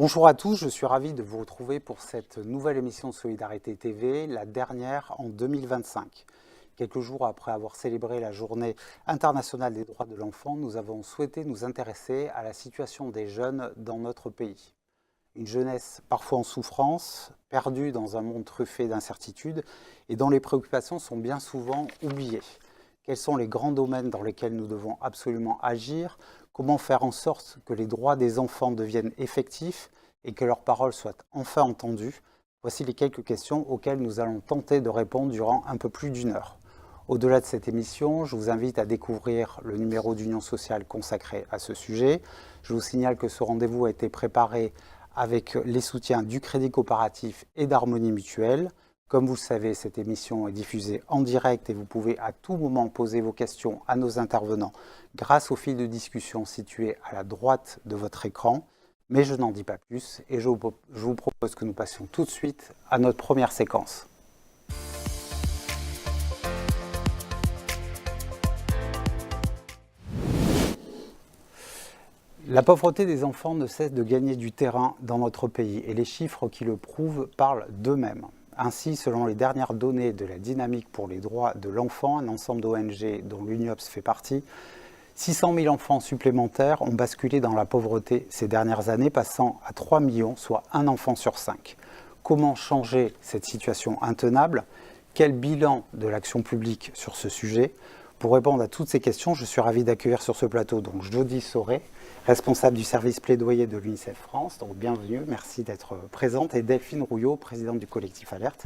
Bonjour à tous, je suis ravi de vous retrouver pour cette nouvelle émission de Solidarité TV, la dernière en 2025. Quelques jours après avoir célébré la Journée internationale des droits de l'enfant, nous avons souhaité nous intéresser à la situation des jeunes dans notre pays. Une jeunesse parfois en souffrance, perdue dans un monde truffé d'incertitudes et dont les préoccupations sont bien souvent oubliées. Quels sont les grands domaines dans lesquels nous devons absolument agir ? Comment faire en sorte que les droits des enfants deviennent effectifs et que leurs paroles soient enfin entendues? Voici les quelques questions auxquelles nous allons tenter de répondre durant un peu plus d'une heure. Au-delà de cette émission, je vous invite à découvrir le numéro d'Union sociale consacré à ce sujet. Je vous signale que ce rendez-vous a été préparé avec les soutiens du Crédit Coopératif et d'Harmonie Mutuelle. Comme vous le savez, cette émission est diffusée en direct et vous pouvez à tout moment poser vos questions à nos intervenants grâce au fil de discussion situé à la droite de votre écran. Mais je n'en dis pas plus et je vous propose que nous passions tout de suite à notre première séquence. La pauvreté des enfants ne cesse de gagner du terrain dans notre pays et les chiffres qui le prouvent parlent d'eux-mêmes. Ainsi, selon les dernières données de la Dynamique pour les droits de l'enfant, un ensemble d'ONG dont l'UNIOPS fait partie, 600 000 enfants supplémentaires ont basculé dans la pauvreté ces dernières années, passant à 3 millions, soit un enfant sur 5. Comment changer cette situation intenable? Quel bilan de l'action publique sur ce sujet? Pour répondre à toutes ces questions, je suis ravi d'accueillir sur ce plateau donc Jody Sauré, responsable du service plaidoyer de l'UNICEF France. Donc bienvenue, merci d'être présente. Et Delphine Rouillot, présidente du collectif Alerte.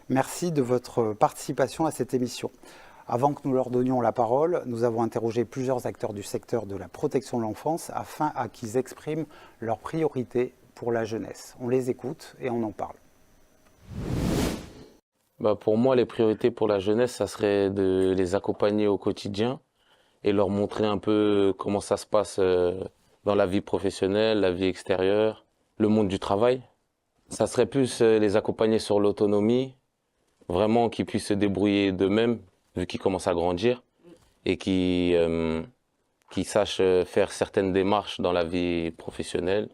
Merci de votre participation à cette émission. Avant que nous leur donnions la parole, nous avons interrogé plusieurs acteurs du secteur de la protection de l'enfance afin qu'ils expriment leurs priorités pour la jeunesse. On les écoute et on en parle. Pour moi, les priorités pour la jeunesse, ça serait de les accompagner au quotidien et leur montrer un peu comment ça se passe dans la vie professionnelle, la vie extérieure, le monde du travail. Ça serait plus les accompagner sur l'autonomie, vraiment qu'ils puissent se débrouiller d'eux-mêmes, vu qu'ils commencent à grandir, et qu'ils sachent faire certaines démarches dans la vie professionnelle.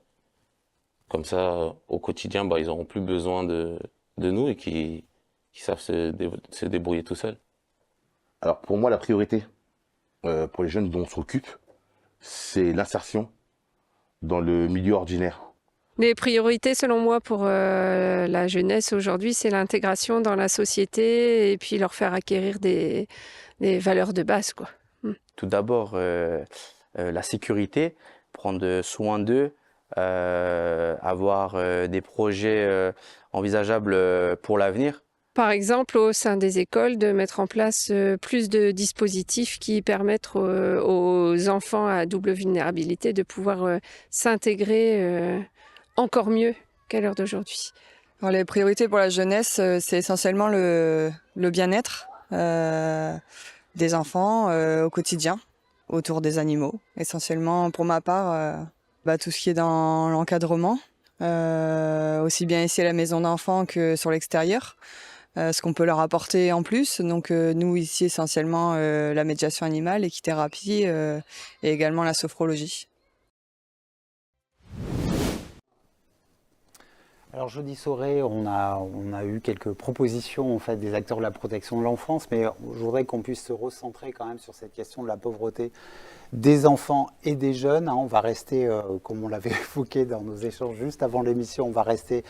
Comme ça, au quotidien, ils n'auront plus besoin de nous et qu'ils savent se débrouiller tout seuls. Alors pour moi, la priorité pour les jeunes dont on s'occupe, c'est l'insertion dans le milieu ordinaire. Les priorités, selon moi, pour la jeunesse aujourd'hui, c'est l'intégration dans la société et puis leur faire acquérir des valeurs de base, quoi. Tout d'abord, la sécurité, prendre soin d'eux, avoir des projets envisageables pour l'avenir. Par exemple, au sein des écoles, de mettre en place plus de dispositifs qui permettent aux enfants à double vulnérabilité de pouvoir s'intégrer encore mieux qu'à l'heure d'aujourd'hui. Alors, les priorités pour la jeunesse, c'est essentiellement le bien-être des enfants au quotidien, autour des animaux. Essentiellement, pour ma part, tout ce qui est dans l'encadrement, aussi bien ici à la maison d'enfants que sur l'extérieur. Ce qu'on peut leur apporter en plus. Donc nous ici essentiellement la médiation animale, l'équithérapie et également la sophrologie. Alors Jody Sauré, on a eu quelques propositions en fait, des acteurs de la protection de l'enfance, mais je voudrais qu'on puisse se recentrer quand même sur cette question de la pauvreté des enfants et des jeunes. On va rester, comme on l'avait évoqué dans nos échanges juste avant l'émission, on va rester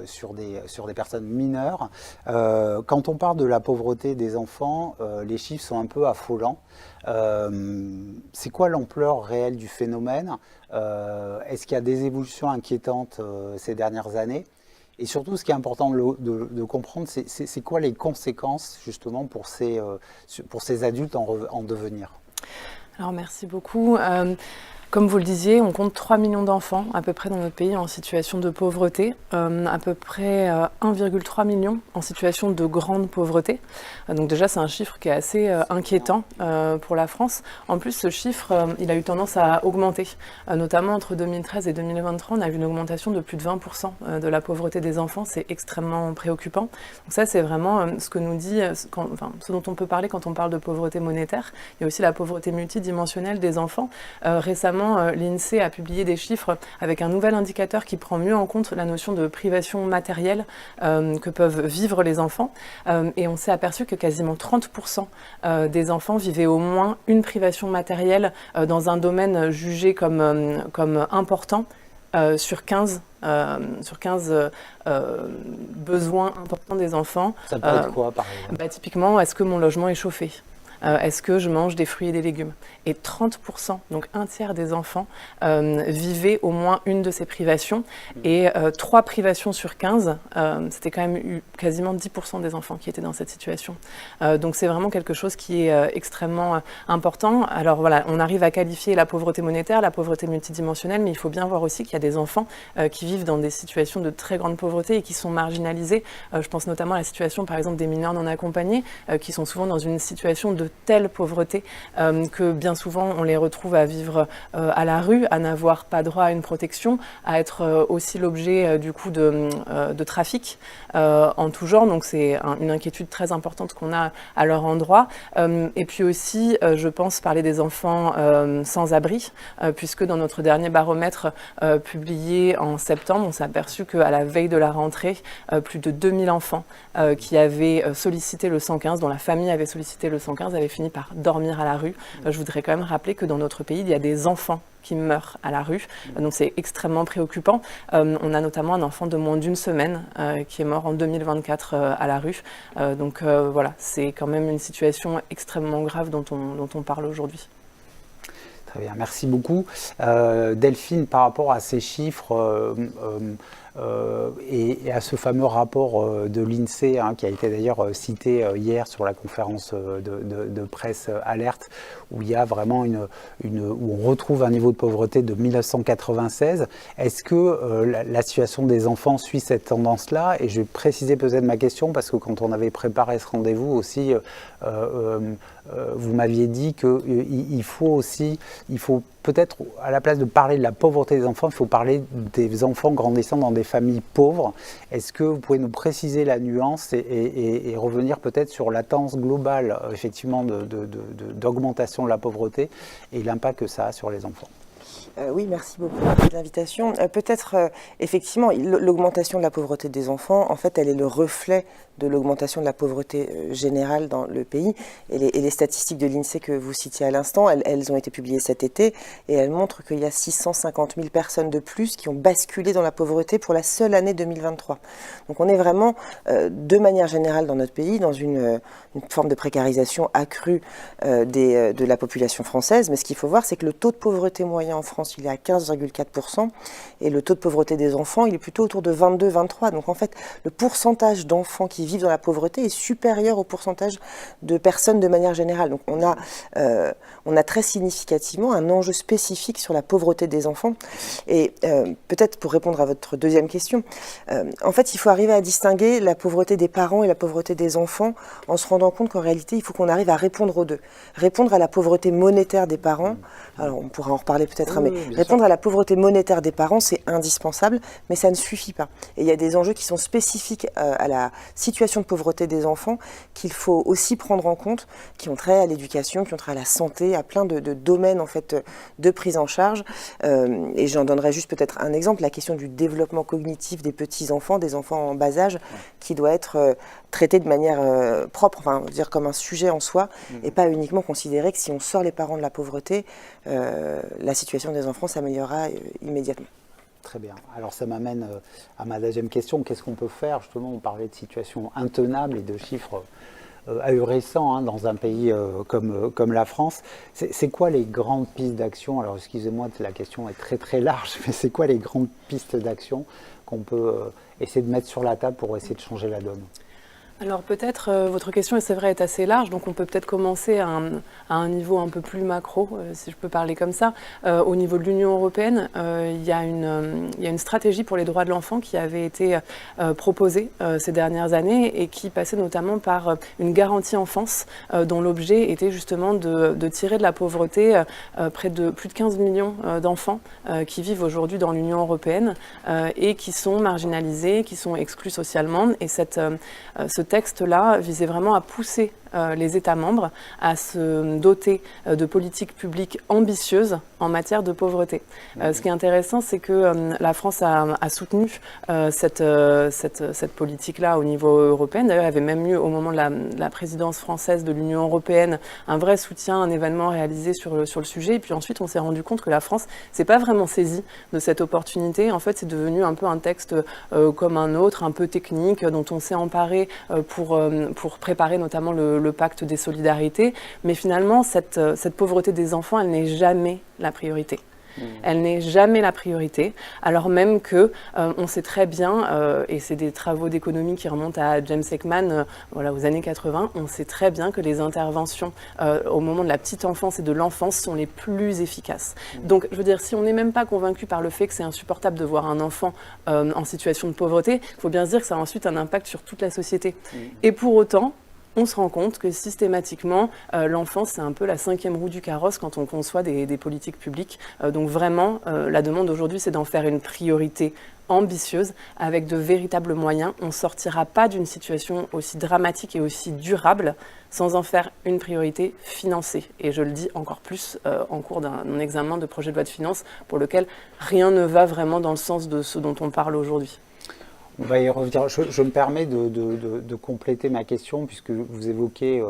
sur des personnes mineures. Quand on parle de la pauvreté des enfants, les chiffres sont un peu affolants. C'est quoi l'ampleur réelle du phénomène? Est-ce qu'il y a des évolutions inquiétantes ces dernières années? Et surtout, ce qui est important de comprendre, c'est quoi les conséquences justement pour ces adultes en devenir? Alors merci beaucoup. Comme vous le disiez, on compte 3 millions d'enfants à peu près dans notre pays en situation de pauvreté, à peu près 1,3 million en situation de grande pauvreté. Donc déjà, c'est un chiffre qui est assez inquiétant pour la France. En plus, ce chiffre, il a eu tendance à augmenter. Notamment entre 2013 et 2023, on a vu une augmentation de plus de 20% de la pauvreté des enfants. C'est extrêmement préoccupant. Donc ça, c'est vraiment ce que nous dit, ce dont on peut parler quand on parle de pauvreté monétaire. Il y a aussi la pauvreté multidimensionnelle des enfants. Récemment, récemment, l'INSEE a publié des chiffres avec un nouvel indicateur qui prend mieux en compte la notion de privation matérielle que peuvent vivre les enfants. Et on s'est aperçu que quasiment 30% des enfants vivaient au moins une privation matérielle dans un domaine jugé comme important sur 15 besoins importants des enfants. Ça peut être quoi, par exemple? Typiquement, est-ce que mon logement est chauffé? Est-ce que je mange des fruits et des légumes? Et 30%, donc un tiers des enfants, vivaient au moins une de ces privations. Et 3 privations sur 15, c'était quand même quasiment 10% des enfants qui étaient dans cette situation. Donc c'est vraiment quelque chose qui est extrêmement important. Alors voilà, on arrive à qualifier la pauvreté monétaire, la pauvreté multidimensionnelle, mais il faut bien voir aussi qu'il y a des enfants qui vivent dans des situations de très grande pauvreté et qui sont marginalisés. Je pense notamment à la situation, par exemple, des mineurs non accompagnés, qui sont souvent dans une situation de telle pauvreté que bien souvent on les retrouve à vivre à la rue, à n'avoir pas droit à une protection, à être aussi l'objet du coup de trafic en tout genre. Donc c'est une inquiétude très importante qu'on a à leur endroit. Et puis aussi, je pense parler des enfants sans abri, puisque dans notre dernier baromètre publié en septembre, on s'est aperçu qu'à la veille de la rentrée, plus de 2000 enfants qui avaient sollicité le 115, dont la famille avait sollicité le 115, avaient fini par dormir à la rue. Je voudrais quand même rappeler que dans notre pays, il y a des enfants qui meurent à la rue. Donc c'est extrêmement préoccupant. On a notamment un enfant de moins d'une semaine qui est mort en 2024 à la rue. Donc voilà, c'est quand même une situation extrêmement grave dont on parle aujourd'hui. Très bien, merci beaucoup. Delphine, par rapport à ces chiffres et à ce fameux rapport de l'INSEE, qui a été d'ailleurs cité hier sur la conférence de presse Alerte, où il y a vraiment où on retrouve un niveau de pauvreté de 1996. Est-ce que la situation des enfants suit cette tendance-là? Et je vais préciser peut-être ma question, parce que quand on avait préparé ce rendez-vous aussi, vous m'aviez dit qu'il faut peut-être, à la place de parler de la pauvreté des enfants, il faut parler des enfants grandissant dans des familles pauvres. Est-ce que vous pouvez nous préciser la nuance et revenir peut-être sur la tendance globale, effectivement, d'augmentation de la pauvreté et l'impact que ça a sur les enfants? Oui, merci beaucoup de l'invitation. Peut-être, effectivement, l'augmentation de la pauvreté des enfants, en fait, elle est le reflet de l'augmentation de la pauvreté générale dans le pays. Et les statistiques de l'INSEE que vous citiez à l'instant, elles ont été publiées cet été et elles montrent qu'il y a 650 000 personnes de plus qui ont basculé dans la pauvreté pour la seule année 2023. Donc on est vraiment, de manière générale dans notre pays, dans une forme de précarisation accrue de la population française. Mais ce qu'il faut voir, c'est que le taux de pauvreté moyen en France, il est à 15,4% et le taux de pauvreté des enfants, il est plutôt autour de 22-23%. Donc en fait, le pourcentage d'enfants qui vivent dans la pauvreté est supérieur au pourcentage de personnes de manière générale. Donc on a très significativement un enjeu spécifique sur la pauvreté des enfants. Et peut-être pour répondre à votre deuxième question, en fait, il faut arriver à distinguer la pauvreté des parents et la pauvreté des enfants en se rendant compte qu'en réalité, il faut qu'on arrive à répondre aux deux. Répondre à la pauvreté monétaire des parents, alors on pourra en reparler peut-être, mais répondre à la pauvreté monétaire des parents, c'est indispensable, mais ça ne suffit pas. Et il y a des enjeux qui sont spécifiques à la situation de pauvreté des enfants qu'il faut aussi prendre en compte, qui ont trait à l'éducation, qui ont trait à la santé, à plein de domaines en fait de prise en charge. Et j'en donnerai juste peut-être un exemple, la question du développement cognitif des petits-enfants, des enfants en bas âge, qui doit être traité de manière propre, enfin dire comme un sujet en soi, et pas uniquement considérer que si on sort les parents de la pauvreté, la situation des enfants s'améliorera immédiatement. Très bien. Alors ça m'amène à ma deuxième question. Qu'est-ce qu'on peut faire? Justement, on parlait de situations intenables et de chiffres ahurissants dans un pays comme la France. C'est quoi les grandes pistes d'action? Alors excusez-moi, la question est très très large, mais c'est quoi les grandes pistes d'action qu'on peut essayer de mettre sur la table pour essayer de changer la donne? Alors peut-être, votre question, c'est vrai, est assez large, donc on peut peut-être commencer à un niveau un peu plus macro, si je peux parler comme ça. Au niveau de l'Union européenne, il y a une stratégie pour les droits de l'enfant qui avait été proposée ces dernières années et qui passait notamment par une garantie enfance dont l'objet était justement de tirer de la pauvreté près de plus de 15 millions d'enfants qui vivent aujourd'hui dans l'Union européenne et qui sont marginalisés, qui sont exclus socialement. Et ce texte-là visait vraiment à pousser les États membres à se doter de politiques publiques ambitieuses en matière de pauvreté. Ce qui est intéressant, c'est que la France a soutenu cette politique-là au niveau européen. D'ailleurs, il y avait même eu, au moment de la présidence française de l'Union européenne, un vrai soutien, un événement réalisé sur le sujet. Et puis ensuite, on s'est rendu compte que la France s'est pas vraiment saisie de cette opportunité. En fait, c'est devenu un peu un texte comme un autre, un peu technique, dont on s'est emparé pour préparer notamment le pacte des solidarités. Mais finalement, cette pauvreté des enfants, elle n'est jamais la priorité. Elle n'est jamais la priorité, alors même que on sait très bien, et c'est des travaux d'économie qui remontent à James Heckman, voilà, aux années 80, on sait très bien que les interventions au moment de la petite enfance et de l'enfance sont les plus efficaces. Donc, je veux dire, si on n'est même pas convaincu par le fait que c'est insupportable de voir un enfant en situation de pauvreté, il faut bien se dire que ça a ensuite un impact sur toute la société. Et pour autant, on se rend compte que systématiquement, l'enfance, c'est un peu la 5e roue du carrosse quand on conçoit des politiques publiques. Donc vraiment, la demande aujourd'hui, c'est d'en faire une priorité ambitieuse, avec de véritables moyens. On ne sortira pas d'une situation aussi dramatique et aussi durable sans en faire une priorité financée. Et je le dis encore plus en cours d'un examen de projet de loi de finances pour lequel rien ne va vraiment dans le sens de ce dont on parle aujourd'hui. On va y revenir. Je me permets de compléter ma question puisque vous évoquez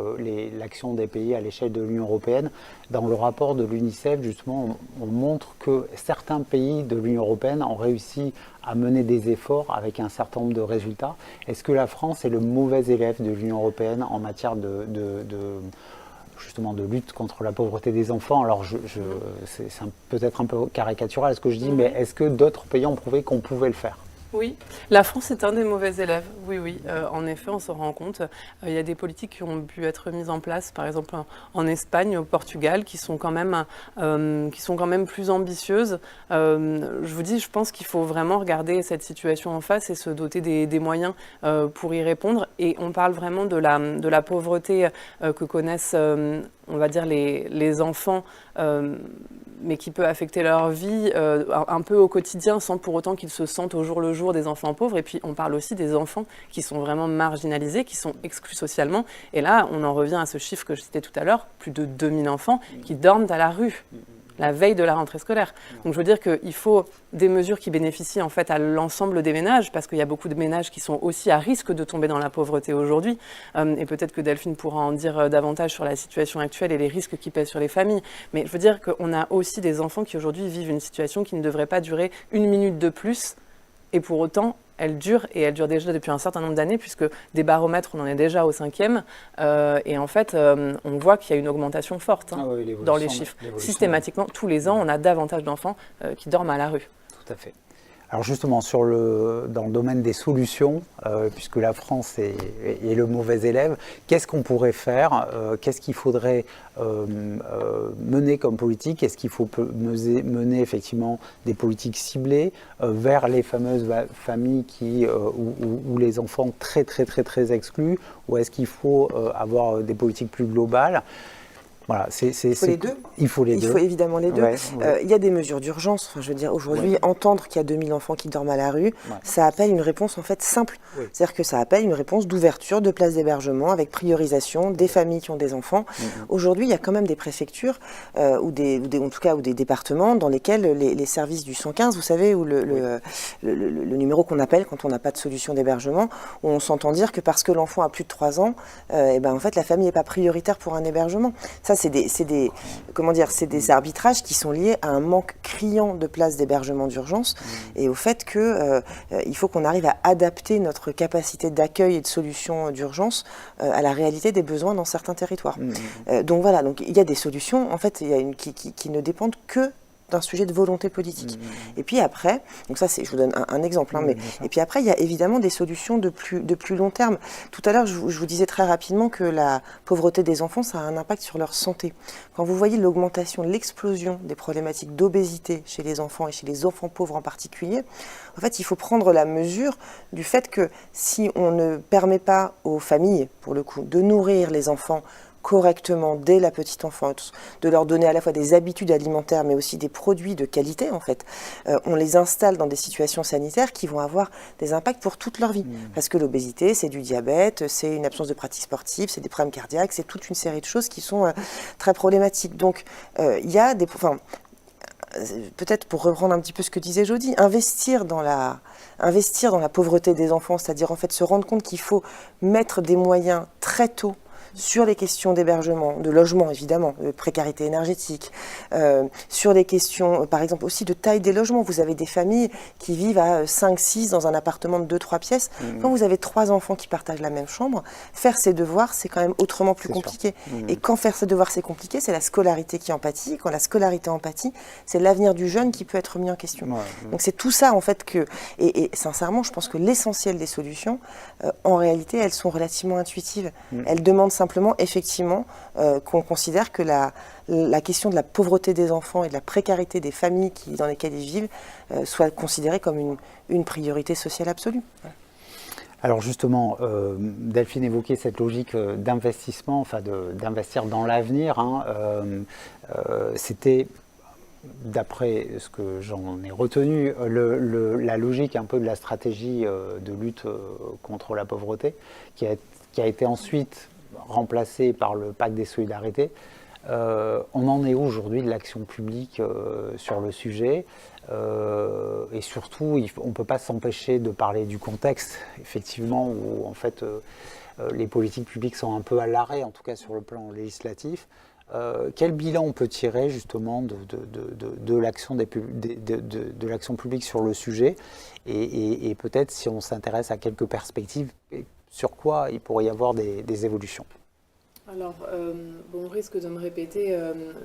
l'action des pays à l'échelle de l'Union européenne. Dans le rapport de l'UNICEF, justement, on montre que certains pays de l'Union européenne ont réussi à mener des efforts avec un certain nombre de résultats. Est-ce que la France est le mauvais élève de l'Union européenne en matière justement de lutte contre la pauvreté des enfants? Alors c'est peut-être un peu caricatural ce que je dis, mais est-ce que d'autres pays ont prouvé qu'on pouvait le faire? Oui, la France est un des mauvais élèves. Oui, en effet, on s'en rend compte. Il y a des politiques qui ont pu être mises en place, par exemple en Espagne, au Portugal, qui sont quand même plus ambitieuses. Je vous dis, je pense qu'il faut vraiment regarder cette situation en face et se doter des moyens pour y répondre. Et on parle vraiment de la pauvreté que connaissent, on va dire, les enfants, mais qui peut affecter leur vie un peu au quotidien sans pour autant qu'ils se sentent au jour le jour des enfants pauvres. Et puis on parle aussi des enfants qui sont vraiment marginalisés, qui sont exclus socialement. Et là, on en revient à ce chiffre que je citais tout à l'heure, plus de 2000 enfants qui dorment à la rue la veille de la rentrée scolaire. Donc je veux dire qu'il faut des mesures qui bénéficient en fait à l'ensemble des ménages, parce qu'il y a beaucoup de ménages qui sont aussi à risque de tomber dans la pauvreté aujourd'hui. Et peut-être que Delphine pourra en dire davantage sur la situation actuelle et les risques qui pèsent sur les familles. Mais je veux dire qu'on a aussi des enfants qui aujourd'hui vivent une situation qui ne devrait pas durer une minute de plus, et pour autant, elle dure, et elle dure déjà depuis un certain nombre d'années, puisque des baromètres, on en est déjà au 5e, et en fait, on voit qu'il y a une augmentation forte dans les chiffres. Systématiquement, tous les ans, on a davantage d'enfants qui dorment à la rue. Tout à fait. Alors justement, dans le domaine des solutions, puisque la France est le mauvais élève, qu'est-ce qu'on pourrait faire? Qu'est-ce qu'il faudrait mener comme politique? Est-ce qu'il faut mener effectivement des politiques ciblées vers les fameuses familles où les enfants très exclus? Ou est-ce qu'il faut avoir des politiques plus globales? Voilà, il faut les deux. Il faut évidemment les deux. Il y a des mesures d'urgence. Enfin, je veux dire, aujourd'hui, entendre qu'il y a 2000 enfants qui dorment à la rue, ça appelle une réponse en fait simple. C'est-à-dire que ça appelle une réponse d'ouverture de places d'hébergement avec priorisation des familles qui ont des enfants. Aujourd'hui, il y a quand même des préfectures ou des départements dans lesquels les services du 115, vous savez, ou le numéro qu'on appelle quand on n'a pas de solution d'hébergement, où on s'entend dire que parce que l'enfant a plus de 3 ans, en fait, la famille n'est pas prioritaire pour un hébergement. Ça, c'est des arbitrages qui sont liés à un manque criant de places d'hébergement d'urgence et au fait qu'il faut qu'on arrive à adapter notre capacité d'accueil et de solution d'urgence à la réalité des besoins dans certains territoires. Donc voilà, donc il y a des solutions en fait qui ne dépendent que d'un sujet de volonté politique. Et puis après, donc ça je vous donne un exemple, et puis après il y a évidemment des solutions de plus long terme. Tout à l'heure je vous disais très rapidement que la pauvreté des enfants, ça a un impact sur leur santé. Quand vous voyez l'augmentation, l'explosion des problématiques d'obésité chez les enfants et chez les enfants pauvres en particulier, en fait il faut prendre la mesure du fait que si on ne permet pas aux familles, pour le coup, de nourrir les enfants correctement dès la petite enfance, de leur donner à la fois des habitudes alimentaires mais aussi des produits de qualité en fait, on les installe dans des situations sanitaires qui vont avoir des impacts pour toute leur vie. Parce que l'obésité, c'est du diabète, c'est une absence de pratique sportive, c'est des problèmes cardiaques, c'est toute une série de choses qui sont très problématiques. Donc il y a des... Enfin, peut-être pour reprendre un petit peu ce que disait Jody, investir dans la pauvreté des enfants, c'est-à-dire en fait se rendre compte qu'il faut mettre des moyens très tôt sur les questions d'hébergement, de logement évidemment, de précarité énergétique, sur les questions par exemple aussi de taille des logements. Vous avez des familles qui vivent à 5-6 dans un appartement de 2-3 pièces. Quand vous avez 3 enfants qui partagent la même chambre, faire ses devoirs c'est quand même autrement plus compliqué. Et quand faire ses devoirs c'est compliqué, c'est la scolarité qui en pâtit. Quand la scolarité en pâtit, c'est l'avenir du jeune qui peut être mis en question. Donc c'est tout ça en fait que... Et sincèrement, je pense que l'essentiel des solutions, en réalité, elles sont relativement intuitives. Elles demandent simplement, effectivement, qu'on considère que la question de la pauvreté des enfants et de la précarité des familles dans lesquelles ils vivent soit considérée comme une priorité sociale absolue. Voilà. Alors justement, Delphine évoquait cette logique d'investissement, enfin d'investir dans l'avenir. C'était, d'après ce que j'en ai retenu, la logique un peu de la stratégie de lutte contre la pauvreté, qui a été ensuite remplacée par le pacte des solidarités. On en est où aujourd'hui de l'action publique sur le sujet et surtout, on ne peut pas s'empêcher de parler du contexte, effectivement, où en fait les politiques publiques sont un peu à l'arrêt, en tout cas sur le plan législatif. Quel bilan on peut tirer justement de l'action de l'action publique sur le sujet et peut-être si on s'intéresse à quelques perspectives, sur quoi il pourrait y avoir des évolutions? Alors, on risque de me répéter,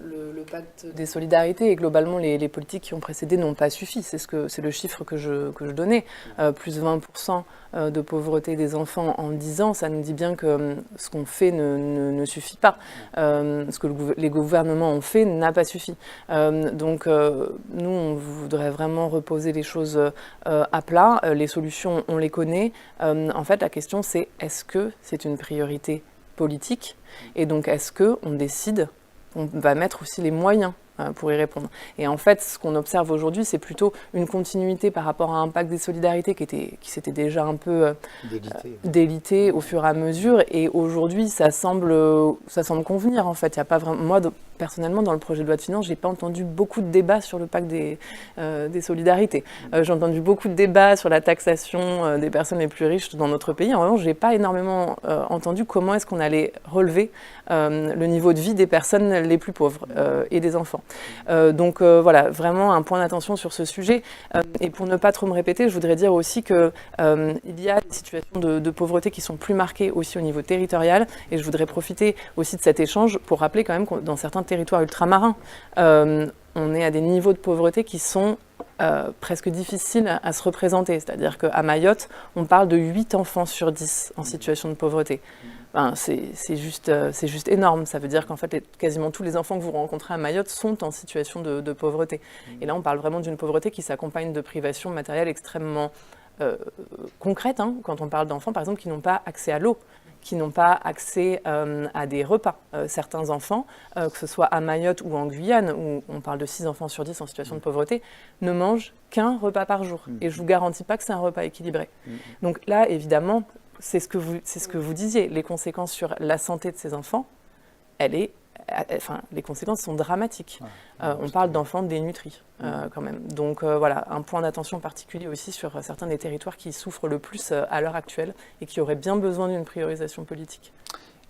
le pacte des solidarités et globalement les politiques qui ont précédé n'ont pas suffi. C'est le chiffre que je donnais. Plus 20% de pauvreté des enfants en 10 ans, ça nous dit bien que ce qu'on fait ne suffit pas. Ce que les gouvernements ont fait n'a pas suffi. Donc, nous, on voudrait vraiment reposer les choses à plat. Les solutions, on les connaît. En fait, la question, c'est est-ce que c'est une priorité politique, et donc est-ce qu'on décide, on va mettre aussi les moyens pour y répondre. Et en fait, ce qu'on observe aujourd'hui, c'est plutôt une continuité par rapport à un pacte des solidarités qui s'était déjà un peu délité au fur et à mesure, et aujourd'hui, ça semble convenir en fait. Il y a pas vraiment, moi, personnellement, dans le projet de loi de finances, j'ai pas entendu beaucoup de débats sur le pacte des solidarités. J'ai entendu beaucoup de débats sur la taxation des personnes les plus riches dans notre pays. En revanche, j'ai pas énormément entendu comment est-ce qu'on allait relever le niveau de vie des personnes les plus pauvres et des enfants. Donc voilà, vraiment un point d'attention sur ce sujet. Et pour ne pas trop me répéter, je voudrais dire aussi qu'il y a des situations de pauvreté qui sont plus marquées aussi au niveau territorial. Et je voudrais profiter aussi de cet échange pour rappeler quand même que dans certains territoires ultramarins, on est à des niveaux de pauvreté qui sont presque difficiles à se représenter. C'est-à-dire qu'à Mayotte, on parle de 8 enfants sur 10 en situation de pauvreté. Ben, c'est juste énorme. Ça veut dire qu'en fait, quasiment tous les enfants que vous rencontrez à Mayotte sont en situation de pauvreté. Et là, on parle vraiment d'une pauvreté qui s'accompagne de privations matérielles extrêmement concrètes. Quand on parle d'enfants, par exemple, qui n'ont pas accès à l'eau, qui n'ont pas accès à des repas. Certains enfants, que ce soit à Mayotte ou en Guyane, où on parle de 6 enfants sur 10 en situation de pauvreté, ne mangent qu'un repas par jour. Et je ne vous garantis pas que c'est un repas équilibré. Donc là, évidemment, c'est ce que vous disiez, les conséquences sur la santé de ces enfants, les conséquences sont dramatiques. On parle d'enfants dénutris quand même. Donc voilà, un point d'attention particulier aussi sur certains des territoires qui souffrent le plus à l'heure actuelle et qui auraient bien besoin d'une priorisation politique.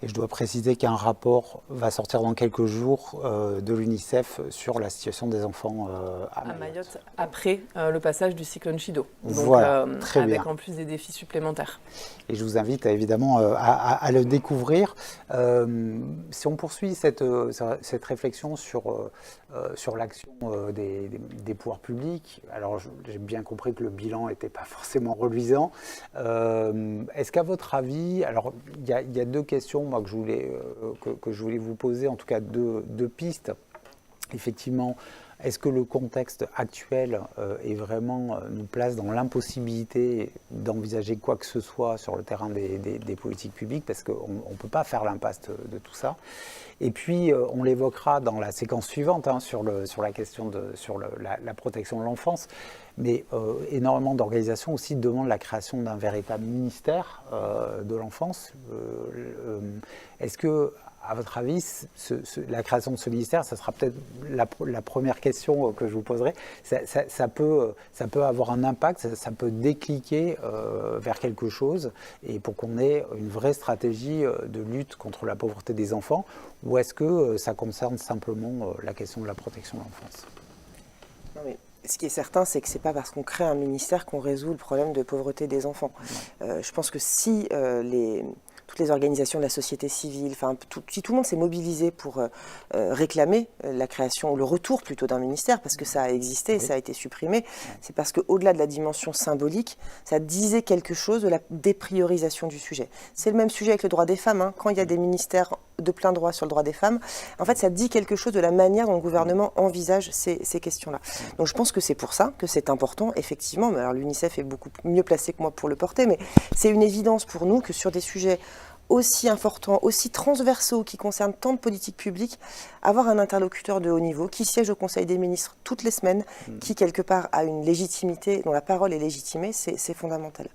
Et je dois préciser qu'un rapport va sortir dans quelques jours de l'UNICEF sur la situation des enfants à Mayotte. Après le passage du cyclone Chido. Donc, voilà, très avec bien. En plus des défis supplémentaires. Et je vous invite évidemment à le découvrir. Si on poursuit cette réflexion sur l'action des pouvoirs publics, alors j'ai bien compris que le bilan n'était pas forcément reluisant. Est-ce qu'à votre avis, alors il y a 2 questions moi, que je voulais vous poser, en tout cas deux pistes. Effectivement, est-ce que le contexte actuel est vraiment nous place dans l'impossibilité d'envisager quoi que ce soit sur le terrain des politiques publiques, parce qu'on ne peut pas faire l'impasse de tout ça. Et puis, on l'évoquera dans la séquence suivante, sur la question la protection de l'enfance. Mais énormément d'organisations aussi demandent la création d'un véritable ministère de l'enfance. Est-ce que, à votre avis, la création de ce ministère, ça sera peut-être la première question que je vous poserai, ça peut avoir un impact, ça peut décliquer vers quelque chose, et pour qu'on ait une vraie stratégie de lutte contre la pauvreté des enfants, ou est-ce que ça concerne simplement la question de la protection de l'enfance? Non, mais ce qui est certain, c'est que ce n'est pas parce qu'on crée un ministère qu'on résout le problème de pauvreté des enfants. Je pense que si toutes les organisations de la société civile, si tout le monde s'est mobilisé pour réclamer la création, le retour plutôt d'un ministère, parce que ça a existé, ça a été supprimé, c'est parce qu'au-delà de la dimension symbolique, ça disait quelque chose de la dépriorisation du sujet. C'est le même sujet avec le droit des femmes. Quand il y a des ministères de plein droit sur le droit des femmes, en fait, ça dit quelque chose de la manière dont le gouvernement envisage ces questions-là. Donc je pense que c'est pour ça que c'est important, effectivement. Alors l'UNICEF est beaucoup mieux placé que moi pour le porter, mais c'est une évidence pour nous que sur des sujets aussi importants, aussi transversaux, qui concernent tant de politiques publiques, avoir un interlocuteur de haut niveau qui siège au Conseil des ministres toutes les semaines, qui quelque part a une légitimité, dont la parole est légitimée, c'est fondamental.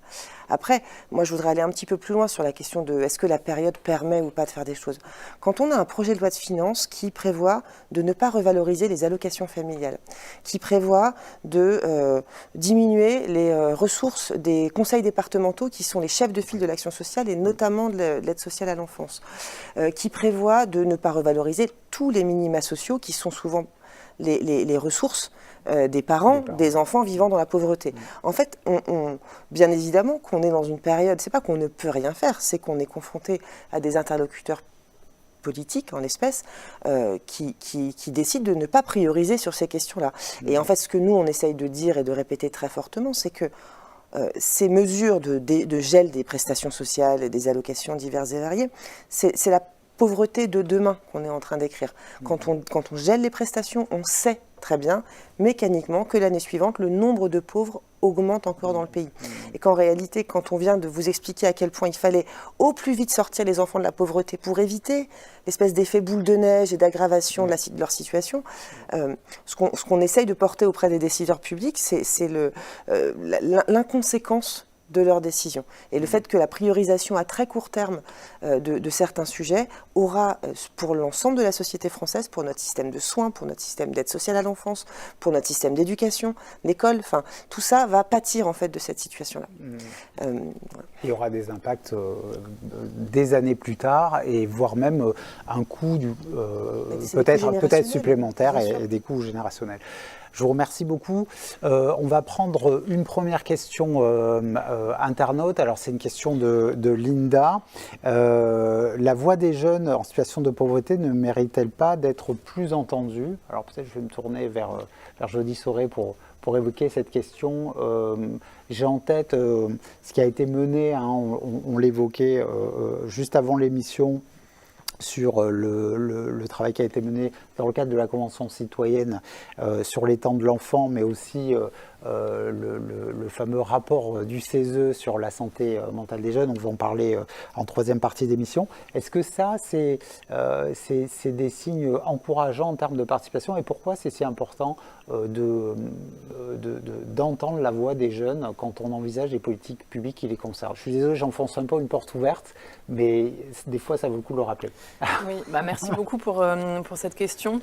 Après, moi je voudrais aller un petit peu plus loin sur la question de est-ce que la période permet ou pas de faire des choses. Quand on a un projet de loi de finances qui prévoit de ne pas revaloriser les allocations familiales, qui prévoit de diminuer les ressources des conseils départementaux qui sont les chefs de file de l'action sociale et notamment de l'aide sociale à l'enfance, qui prévoit de ne pas revaloriser tous les minima sociaux qui sont souvent les ressources des parents, des enfants vivant dans la pauvreté. En fait, bien évidemment qu'on est dans une période, c'est pas qu'on ne peut rien faire, c'est qu'on est confronté à des interlocuteurs politiques, en l'espèce, qui décident de ne pas prioriser sur ces questions-là. Et en fait, ce que nous, on essaye de dire et de répéter très fortement, c'est que ces mesures de gel des prestations sociales et des allocations diverses et variées, c'est la pauvreté de demain qu'on est en train d'écrire. Quand on gèle les prestations, on sait très bien, mécaniquement, que l'année suivante, le nombre de pauvres augmente encore dans le pays. Et qu'en réalité, quand on vient de vous expliquer à quel point il fallait au plus vite sortir les enfants de la pauvreté pour éviter l'espèce d'effet boule de neige et d'aggravation de leur situation, ce qu'on essaye de porter auprès des décideurs publics, c'est l'inconséquence de leurs décisions. Et le fait que la priorisation à très court terme de certains sujets aura, pour l'ensemble de la société française, pour notre système de soins, pour notre système d'aide sociale à l'enfance, pour notre système d'éducation, l'école, tout ça va pâtir en fait de cette situation-là. Voilà. Il y aura des impacts des années plus tard, et voire même un coût peut-être supplémentaire et des coûts générationnels. Je vous remercie beaucoup. On va prendre une première question internaute. Alors, c'est une question de Linda. La voix des jeunes en situation de pauvreté ne mérite-t-elle pas d'être plus entendue? Alors, peut-être je vais me tourner vers Jody Soré pour évoquer cette question. J'ai en tête ce qui a été mené, on l'évoquait juste avant l'émission, sur le travail qui a été mené dans le cadre de la Convention citoyenne sur les temps de l'enfant, mais aussi le fameux rapport du CESE sur la santé mentale des jeunes. On va en parler en troisième partie d'émission. Est-ce que ça, c'est des signes encourageants en termes de participation, et pourquoi c'est si important d'entendre la voix des jeunes quand on envisage les politiques publiques qui les concernent? Je suis désolé, j'enfonce un peu une porte ouverte, mais des fois, ça vaut le coup de le rappeler. Oui, merci beaucoup pour cette question.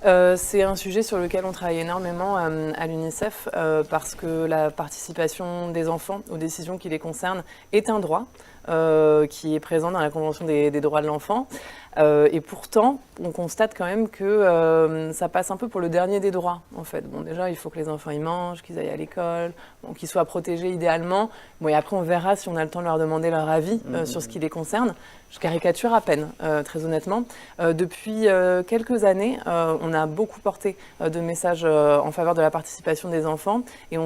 C'est un sujet sur lequel on travaille énormément à l'UNICEF parce que la participation des enfants aux décisions qui les concernent est un droit qui est présent dans la Convention des droits de l'enfant. Et pourtant, on constate quand même que ça passe un peu pour le dernier des droits, en fait. Bon, déjà, il faut que les enfants y mangent, qu'ils aillent à l'école, qu'ils soient protégés idéalement. Bon, et après, on verra si on a le temps de leur demander leur avis sur ce qui les concerne. Je caricature à peine, très honnêtement. Depuis quelques années, on on a beaucoup porté de messages en faveur de la participation des enfants. Et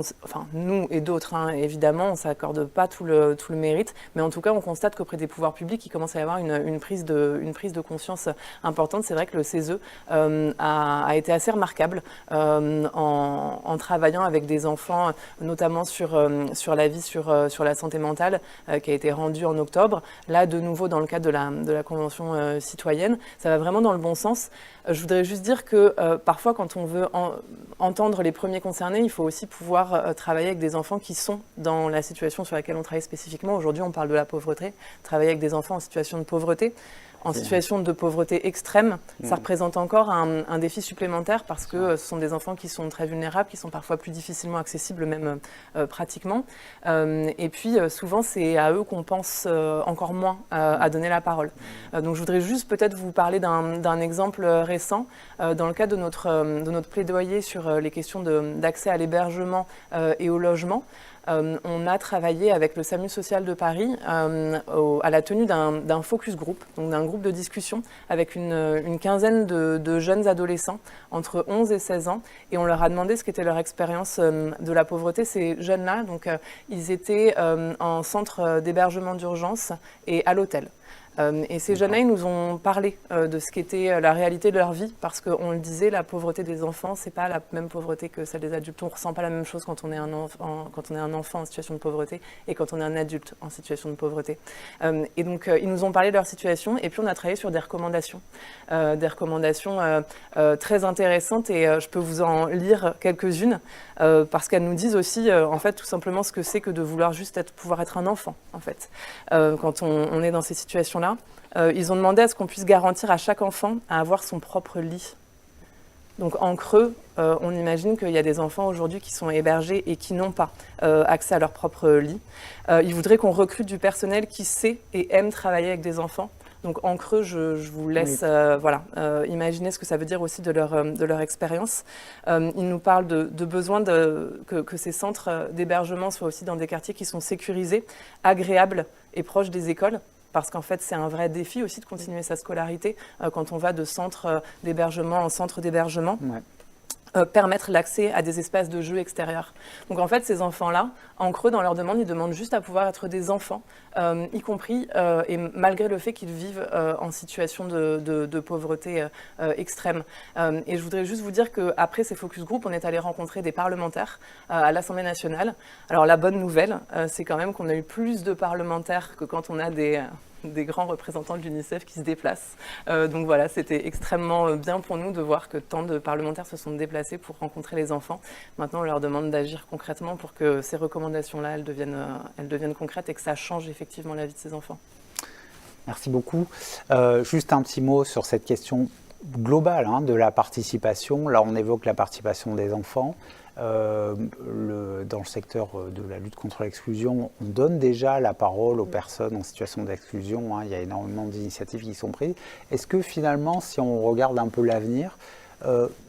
nous et d'autres, hein, évidemment, on ne s'accorde pas tout le mérite. Mais en tout cas, on constate qu'auprès des pouvoirs publics, il commence à y avoir une prise de conscience importante. C'est vrai que le CESE a été assez remarquable en travaillant avec des enfants, notamment sur la vie, sur la santé mentale, qui a été rendu en octobre. Là, de nouveau, dans le cadre de la Convention citoyenne, ça va vraiment dans le bon sens. Je voudrais juste dire que parfois, quand on veut entendre les premiers concernés, il faut aussi pouvoir travailler avec des enfants qui sont dans la situation sur laquelle on travaille spécifiquement. Aujourd'hui, on parle de la pauvreté. Travailler avec des enfants en situation de pauvreté. En situation de pauvreté extrême, ça représente encore un défi supplémentaire parce que ce sont des enfants qui sont très vulnérables, qui sont parfois plus difficilement accessibles même pratiquement. Et puis souvent c'est à eux qu'on pense encore moins à donner la parole. Donc je voudrais juste peut-être vous parler d'un exemple récent dans le cadre de notre plaidoyer sur les questions d'accès à l'hébergement et au logement. On a travaillé avec le SAMU social de Paris à la tenue d'un focus group, donc d'un groupe de discussion avec une quinzaine de jeunes adolescents entre 11 et 16 ans et on leur a demandé ce qu'était leur expérience de la pauvreté. Ces jeunes-là, donc, ils étaient en centre d'hébergement d'urgence et à l'hôtel. Et ces jeunes-là, ils nous ont parlé de ce qu'était la réalité de leur vie, parce qu'on le disait, la pauvreté des enfants, c'est pas la même pauvreté que celle des adultes. On ressent pas la même chose quand on est un enfant en situation de pauvreté et quand on est un adulte en situation de pauvreté. Et donc, ils nous ont parlé de leur situation, et puis on a travaillé sur des recommandations très intéressantes, et je peux vous en lire quelques-unes, parce qu'elles nous disent aussi, en fait, tout simplement ce que c'est que de vouloir juste pouvoir être un enfant, en fait, quand on est dans ces situations-là. Ils ont demandé à ce qu'on puisse garantir à chaque enfant à avoir son propre lit. Donc en creux, on imagine qu'il y a des enfants aujourd'hui qui sont hébergés et qui n'ont pas accès à leur propre lit. Ils voudraient qu'on recrute du personnel qui sait et aime travailler avec des enfants. Donc en creux, je vous laisse imaginer ce que ça veut dire aussi de leur expérience. Ils nous parlent de besoin que ces centres d'hébergement soient aussi dans des quartiers qui sont sécurisés, agréables et proches des écoles. Parce qu'en fait, c'est un vrai défi aussi de continuer sa scolarité quand on va de centre d'hébergement en centre d'hébergement. Ouais. Permettre l'accès à des espaces de jeu extérieurs. Donc en fait, ces enfants-là, en creux, dans leur demande, ils demandent juste à pouvoir être des enfants, y compris et malgré le fait qu'ils vivent en situation de pauvreté extrême. Et je voudrais juste vous dire qu'après ces focus group, on est allé rencontrer des parlementaires à l'Assemblée nationale. Alors la bonne nouvelle, c'est quand même qu'on a eu plus de parlementaires que quand on a des grands représentants de l'UNICEF qui se déplacent. Donc voilà, c'était extrêmement bien pour nous de voir que tant de parlementaires se sont déplacés pour rencontrer les enfants. Maintenant, on leur demande d'agir concrètement pour que ces recommandations-là, elles deviennent concrètes et que ça change effectivement la vie de ces enfants. Merci beaucoup. Juste un petit mot sur cette question globale de la participation. Là, on évoque la participation des enfants. Dans le secteur de la lutte contre l'exclusion, on donne déjà la parole aux personnes en situation d'exclusion. Il y a énormément d'initiatives qui sont prises. Est-ce que finalement, si on regarde un peu l'avenir,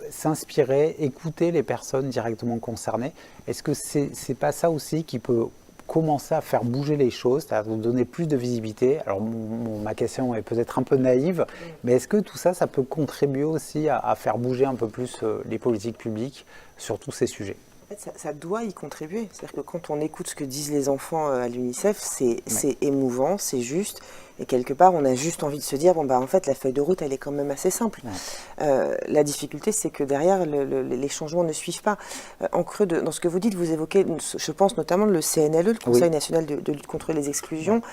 s'inspirer, écouter les personnes directement concernées, est-ce que c'est pas ça aussi qui peut commencer à faire bouger les choses, c'est-à-dire donner plus de visibilité? Alors ma question est peut-être un peu naïve, mais est-ce que tout ça, ça peut contribuer aussi à faire bouger un peu plus les politiques publiques sur tous ces sujets? En fait, ça doit y contribuer. C'est-à-dire que quand on écoute ce que disent les enfants à l'UNICEF, c'est émouvant, c'est juste. Et quelque part, on a juste envie de se dire, en fait, la feuille de route, elle est quand même assez simple. La difficulté, c'est que derrière, les changements ne suivent pas. En creux, dans ce que vous dites, vous évoquez, je pense notamment le CNLE, le Conseil national de lutte contre les exclusions,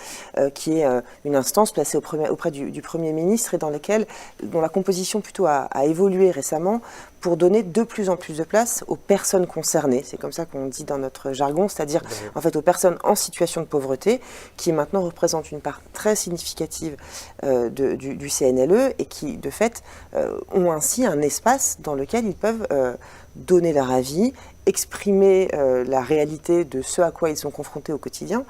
qui est une instance placée auprès du Premier ministre et dont la composition plutôt a évolué récemment pour donner de plus en plus de place aux personnes concernées. C'est comme ça qu'on dit dans notre jargon, c'est-à-dire en fait aux personnes en situation de pauvreté, qui maintenant représentent une part très significative du CNLE et qui, de fait, ont ainsi un espace dans lequel ils peuvent donner leur avis, exprimer la réalité de ce à quoi ils sont confrontés au quotidien.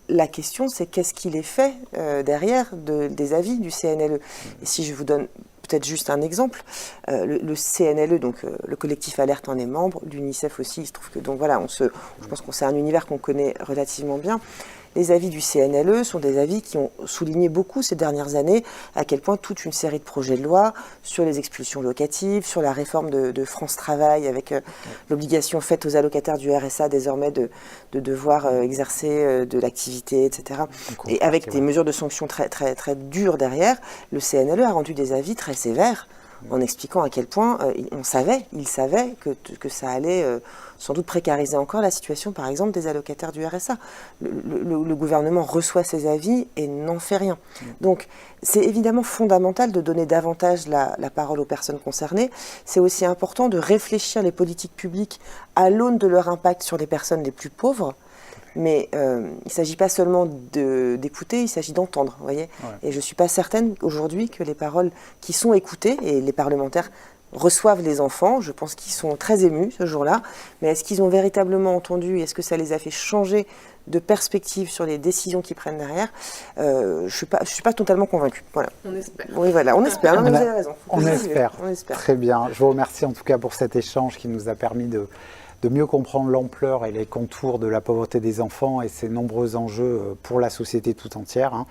La question, c'est qu'est-ce qu'il est fait derrière des avis du CNLE. Et si je vous donne peut-être juste un exemple, le CNLE, donc le collectif Alerte en est membre, l'UNICEF aussi, il se trouve que, donc voilà, je pense que c'est un univers qu'on connaît relativement bien. Les avis du CNLE sont des avis qui ont souligné beaucoup ces dernières années à quel point toute une série de projets de loi sur les expulsions locatives, sur la réforme de France Travail avec l'obligation faite aux allocataires du RSA désormais de devoir exercer de l'activité, etc. Et avec des mesures de sanctions très, très, très dures derrière, le CNLE a rendu des avis très sévères en expliquant à quel point il savait que ça allait sans doute précariser encore la situation, par exemple, des allocataires du RSA. Le gouvernement reçoit ces avis et n'en fait rien. Donc, c'est évidemment fondamental de donner davantage la parole aux personnes concernées. C'est aussi important de réfléchir les politiques publiques à l'aune de leur impact sur les personnes les plus pauvres. Mais il ne s'agit pas seulement d'écouter, il s'agit d'entendre, vous voyez. Ouais. Et je ne suis pas certaine aujourd'hui que les paroles qui sont écoutées, et les parlementaires reçoivent les enfants, je pense qu'ils sont très émus ce jour-là, mais est-ce qu'ils ont véritablement entendu, est-ce que ça les a fait changer de perspective sur les décisions qu'ils prennent derrière? Je suis pas totalement convaincue. Voilà. On espère. Oui, voilà, on espère, vous avez raison. On espère. Très bien. Je vous remercie en tout cas pour cet échange qui nous a permis de mieux comprendre l'ampleur et les contours de la pauvreté des enfants et ses nombreux enjeux pour la société tout entière.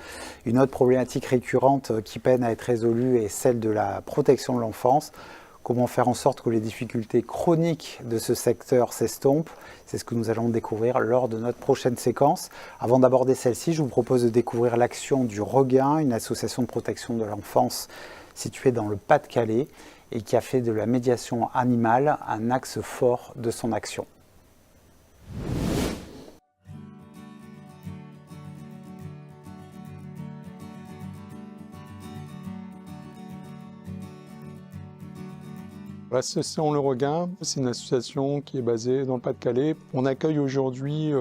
Une autre problématique récurrente qui peine à être résolue est celle de la protection de l'enfance. Comment faire en sorte que les difficultés chroniques de ce secteur s'estompent? C'est ce que nous allons découvrir lors de notre prochaine séquence. Avant d'aborder celle-ci, je vous propose de découvrir l'action du Regain, une association de protection de l'enfance située dans le Pas-de-Calais, et qui a fait de la médiation animale un axe fort de son action. L'association Le Regain, c'est une association qui est basée dans le Pas-de-Calais. On accueille aujourd'hui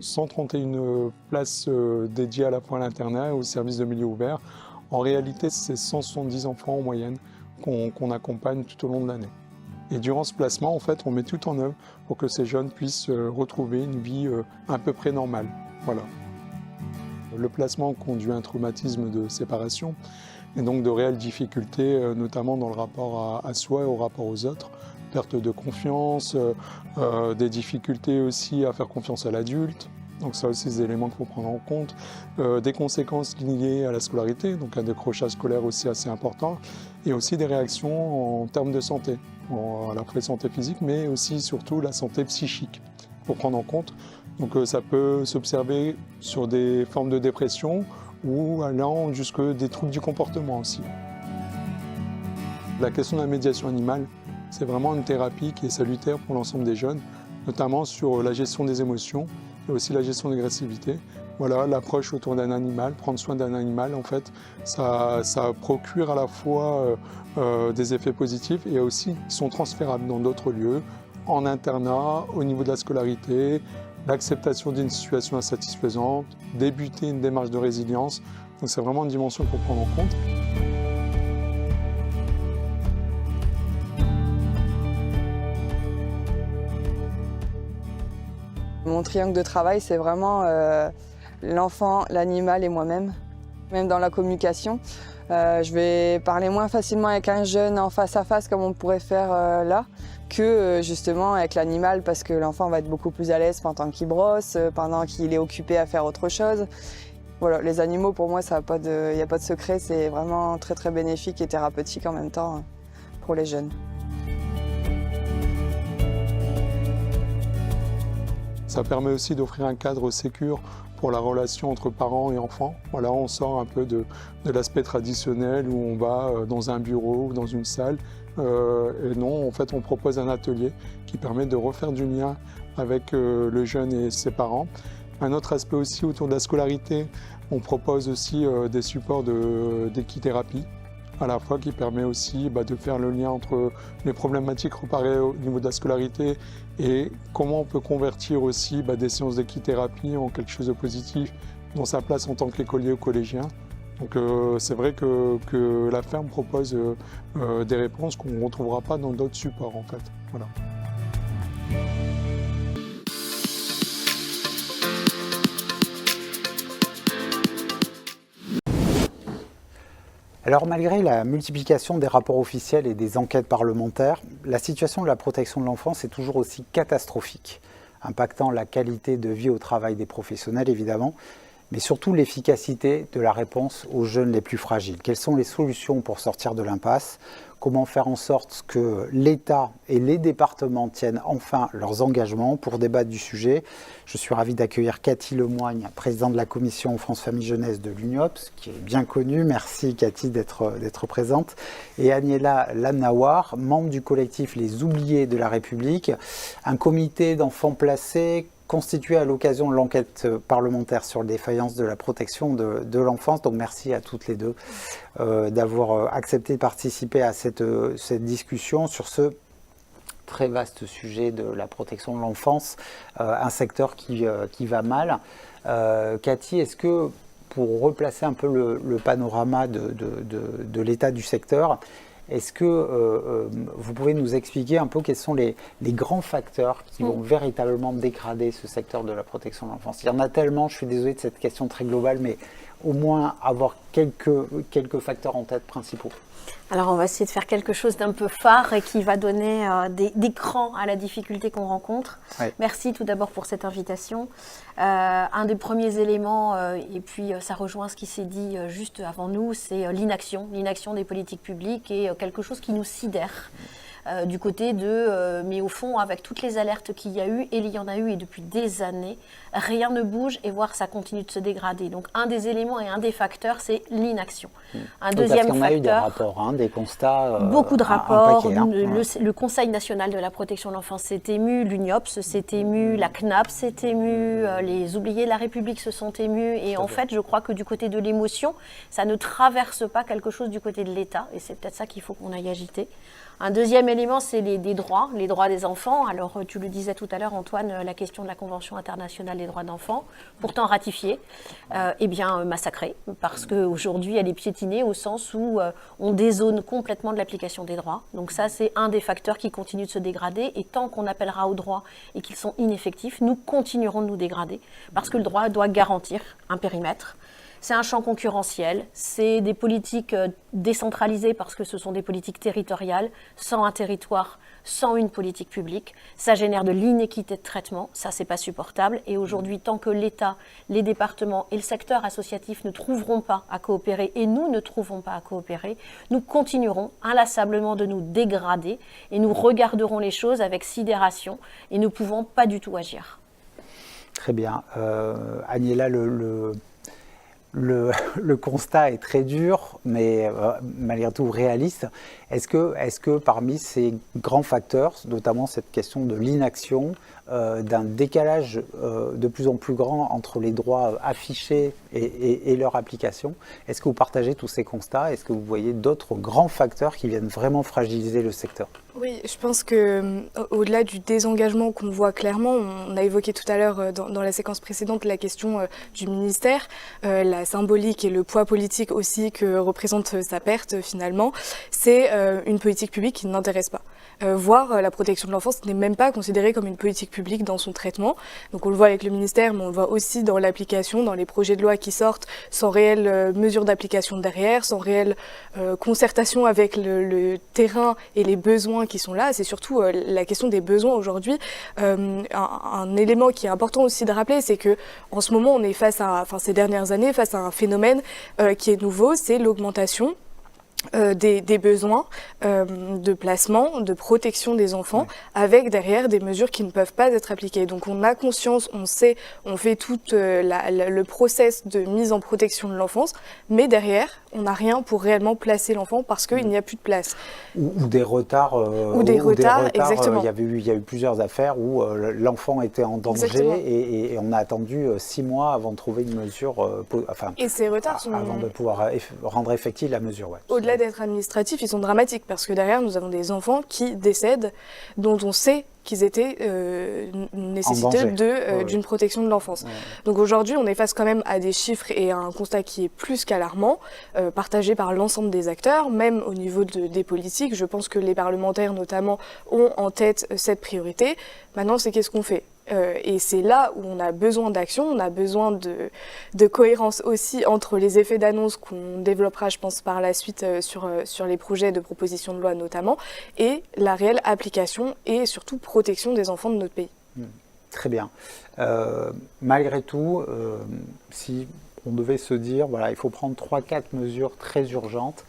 131 places dédiées à la fois à l'internat et au service de milieu ouvert. En réalité, c'est 170 enfants en moyenne qu'on accompagne tout au long de l'année. Et durant ce placement, en fait, on met tout en œuvre pour que ces jeunes puissent retrouver une vie à peu près normale. Voilà. Le placement conduit à un traumatisme de séparation et donc de réelles difficultés, notamment dans le rapport à soi et au rapport aux autres. Perte de confiance, des difficultés aussi à faire confiance à l'adulte. Donc ça aussi, c'est des éléments qu'il faut prendre en compte. Des conséquences liées à la scolarité, donc un décrochage scolaire aussi assez important, et aussi des réactions en termes de santé, à la fois santé physique, mais aussi surtout la santé psychique, pour prendre en compte. Donc ça peut s'observer sur des formes de dépression ou allant jusque des troubles du comportement aussi. La question de la médiation animale, c'est vraiment une thérapie qui est salutaire pour l'ensemble des jeunes, notamment sur la gestion des émotions, et aussi la gestion de l'agressivité. Voilà, l'approche autour d'un animal, prendre soin d'un animal, en fait, ça procure à la fois des effets positifs et aussi qui sont transférables dans d'autres lieux, en internat, au niveau de la scolarité, l'acceptation d'une situation insatisfaisante, débuter une démarche de résilience. Donc c'est vraiment une dimension qu'il faut prendre en compte. Mon triangle de travail, c'est vraiment l'enfant, l'animal et moi-même. Même dans la communication, je vais parler moins facilement avec un jeune en face à face comme on pourrait faire là, que justement avec l'animal, parce que l'enfant va être beaucoup plus à l'aise pendant qu'il brosse, pendant qu'il est occupé à faire autre chose. Voilà, les animaux, pour moi, il n'y a pas de secret, c'est vraiment très très bénéfique et thérapeutique en même temps pour les jeunes. Ça permet aussi d'offrir un cadre sécure pour la relation entre parents et enfants. Voilà, on sort un peu de l'aspect traditionnel où on va dans un bureau ou dans une salle. Et non, en fait, on propose un atelier qui permet de refaire du lien avec le jeune et ses parents. Un autre aspect aussi autour de la scolarité, on propose aussi des supports d'équithérapie, à la fois qui permet aussi de faire le lien entre les problématiques reparées au niveau de la scolarité et comment on peut convertir aussi des séances d'équithérapie en quelque chose de positif dans sa place en tant qu'écolier ou collégien. Donc c'est vrai que la ferme propose des réponses qu'on ne retrouvera pas dans d'autres supports en fait. Voilà. Alors malgré la multiplication des rapports officiels et des enquêtes parlementaires, la situation de la protection de l'enfance est toujours aussi catastrophique. impactant la qualité de vie au travail des professionnels évidemment, mais surtout l'efficacité de la réponse aux jeunes les plus fragiles. Quelles sont les solutions pour sortir de l'impasse ? Comment faire en sorte que l'État et les départements tiennent enfin leurs engagements? Pour débattre du sujet, je suis ravi d'accueillir Cathy Lemoigne, présidente de la commission France Famille Jeunesse de l'UNIOPS, qui est bien connue. Merci Cathy d'être présente. Et Aniela Lamnawar, membre du collectif Les Oubliés de la République, un comité d'enfants placés constitué à l'occasion de l'enquête parlementaire sur les défaillances de la protection de l'enfance. Donc merci à toutes les deux d'avoir accepté de participer à cette discussion sur ce très vaste sujet de la protection de l'enfance, un secteur qui va mal. Cathy, est-ce que, pour replacer un peu le panorama de l'état du secteur, est-ce que vous pouvez nous expliquer un peu quels sont les grands facteurs qui vont véritablement dégrader ce secteur de la protection de l'enfance? Il y en a tellement, je suis désolé de cette question très globale, mais au moins avoir quelques facteurs en tête principaux. Alors on va essayer de faire quelque chose d'un peu phare et qui va donner des crans à la difficulté qu'on rencontre. Ouais. Merci tout d'abord pour cette invitation. Un des premiers éléments, et puis ça rejoint ce qui s'est dit juste avant nous, c'est l'inaction des politiques publiques et quelque chose qui nous sidère. Du côté mais au fond, avec toutes les alertes qu'il y a eu, et il y en a eu et depuis des années, rien ne bouge et voire ça continue de se dégrader. Donc un des éléments et un des facteurs, c'est l'inaction. Un deuxième facteur... Parce qu'on a eu des rapports, des constats... beaucoup de rapports. Paquet, le Conseil national de la protection de l'enfance s'est ému, l'UNIOPS s'est ému, la CNAP s'est ému, les oubliés de la République se sont émus. Et en fait, je crois que du côté de l'émotion, ça ne traverse pas quelque chose du côté de l'État. Et c'est peut-être ça qu'il faut qu'on aille agiter. Un deuxième élément, c'est les droits des enfants. Alors, tu le disais tout à l'heure, Antoine, la question de la Convention internationale des droits d'enfants, pourtant ratifiée, massacrée, parce qu'aujourd'hui, elle est piétinée au sens où on dézone complètement de l'application des droits. Donc ça, c'est un des facteurs qui continue de se dégrader. Et tant qu'on appellera aux droits et qu'ils sont ineffectifs, nous continuerons de nous dégrader, parce que le droit doit garantir un périmètre. C'est un champ concurrentiel, c'est des politiques décentralisées parce que ce sont des politiques territoriales, sans un territoire, sans une politique publique. Ça génère de l'inéquité de traitement, ça c'est pas supportable. Et aujourd'hui, tant que l'État, les départements et le secteur associatif ne trouveront pas à coopérer, et nous ne trouvons pas à coopérer, nous continuerons inlassablement de nous dégrader et nous regarderons les choses avec sidération et ne pouvons pas du tout agir. Très bien. Aniela, le constat est très dur, mais malgré tout réaliste. Est-ce que parmi ces grands facteurs, notamment cette question de l'inaction, d'un décalage de plus en plus grand entre les droits affichés et leur application, est-ce que vous partagez tous ces constats? Est-ce que vous voyez d'autres grands facteurs qui viennent vraiment fragiliser le secteur? Oui, je pense qu'au-delà du désengagement qu'on voit clairement, on a évoqué tout à l'heure dans la séquence précédente la question du ministère, la symbolique et le poids politique aussi que représente sa perte finalement, c'est une politique publique qui ne l'intéresse pas. Voire la protection de l'enfance n'est même pas considérée comme une politique publique dans son traitement. Donc on le voit avec le ministère, mais on le voit aussi dans l'application, dans les projets de loi qui sortent, sans réelle mesure d'application derrière, sans réelle concertation avec le terrain et les besoins qui sont là. C'est surtout la question des besoins aujourd'hui. Un élément qui est important aussi de rappeler, c'est que en ce moment, on est ces dernières années, face à un phénomène qui est nouveau, c'est l'augmentation des besoins de placement, de protection des enfants, avec derrière des mesures qui ne peuvent pas être appliquées. Donc on a conscience, on sait, on fait tout le process de mise en protection de l'enfance, mais derrière, on n'a rien pour réellement placer l'enfant parce qu'il n'y a plus de place. Ou des retards. Exactement. Il y a eu plusieurs affaires où l'enfant était en danger et on a attendu 6 mois avant de trouver une mesure, et ces retards sont... avant de pouvoir rendre effective la mesure. Ouais. Au-delà d'être administratifs, ils sont dramatiques parce que derrière, nous avons des enfants qui décèdent, dont on sait qu'ils étaient nécessiteux d'une protection de l'enfance. Ouais. Donc aujourd'hui, on est face quand même à des chiffres et à un constat qui est plus qu'alarmant, partagé par l'ensemble des acteurs, même au niveau des politiques. Je pense que les parlementaires, notamment, ont en tête cette priorité. Maintenant, c'est qu'est-ce qu'on fait ? Et c'est là où on a besoin d'action, on a besoin de cohérence aussi entre les effets d'annonce qu'on développera, je pense, par la suite sur les projets de proposition de loi notamment, et la réelle application et surtout protection des enfants de notre pays. Très bien. Malgré tout, si on devait se dire, voilà, il faut prendre 3-4 mesures très urgentes,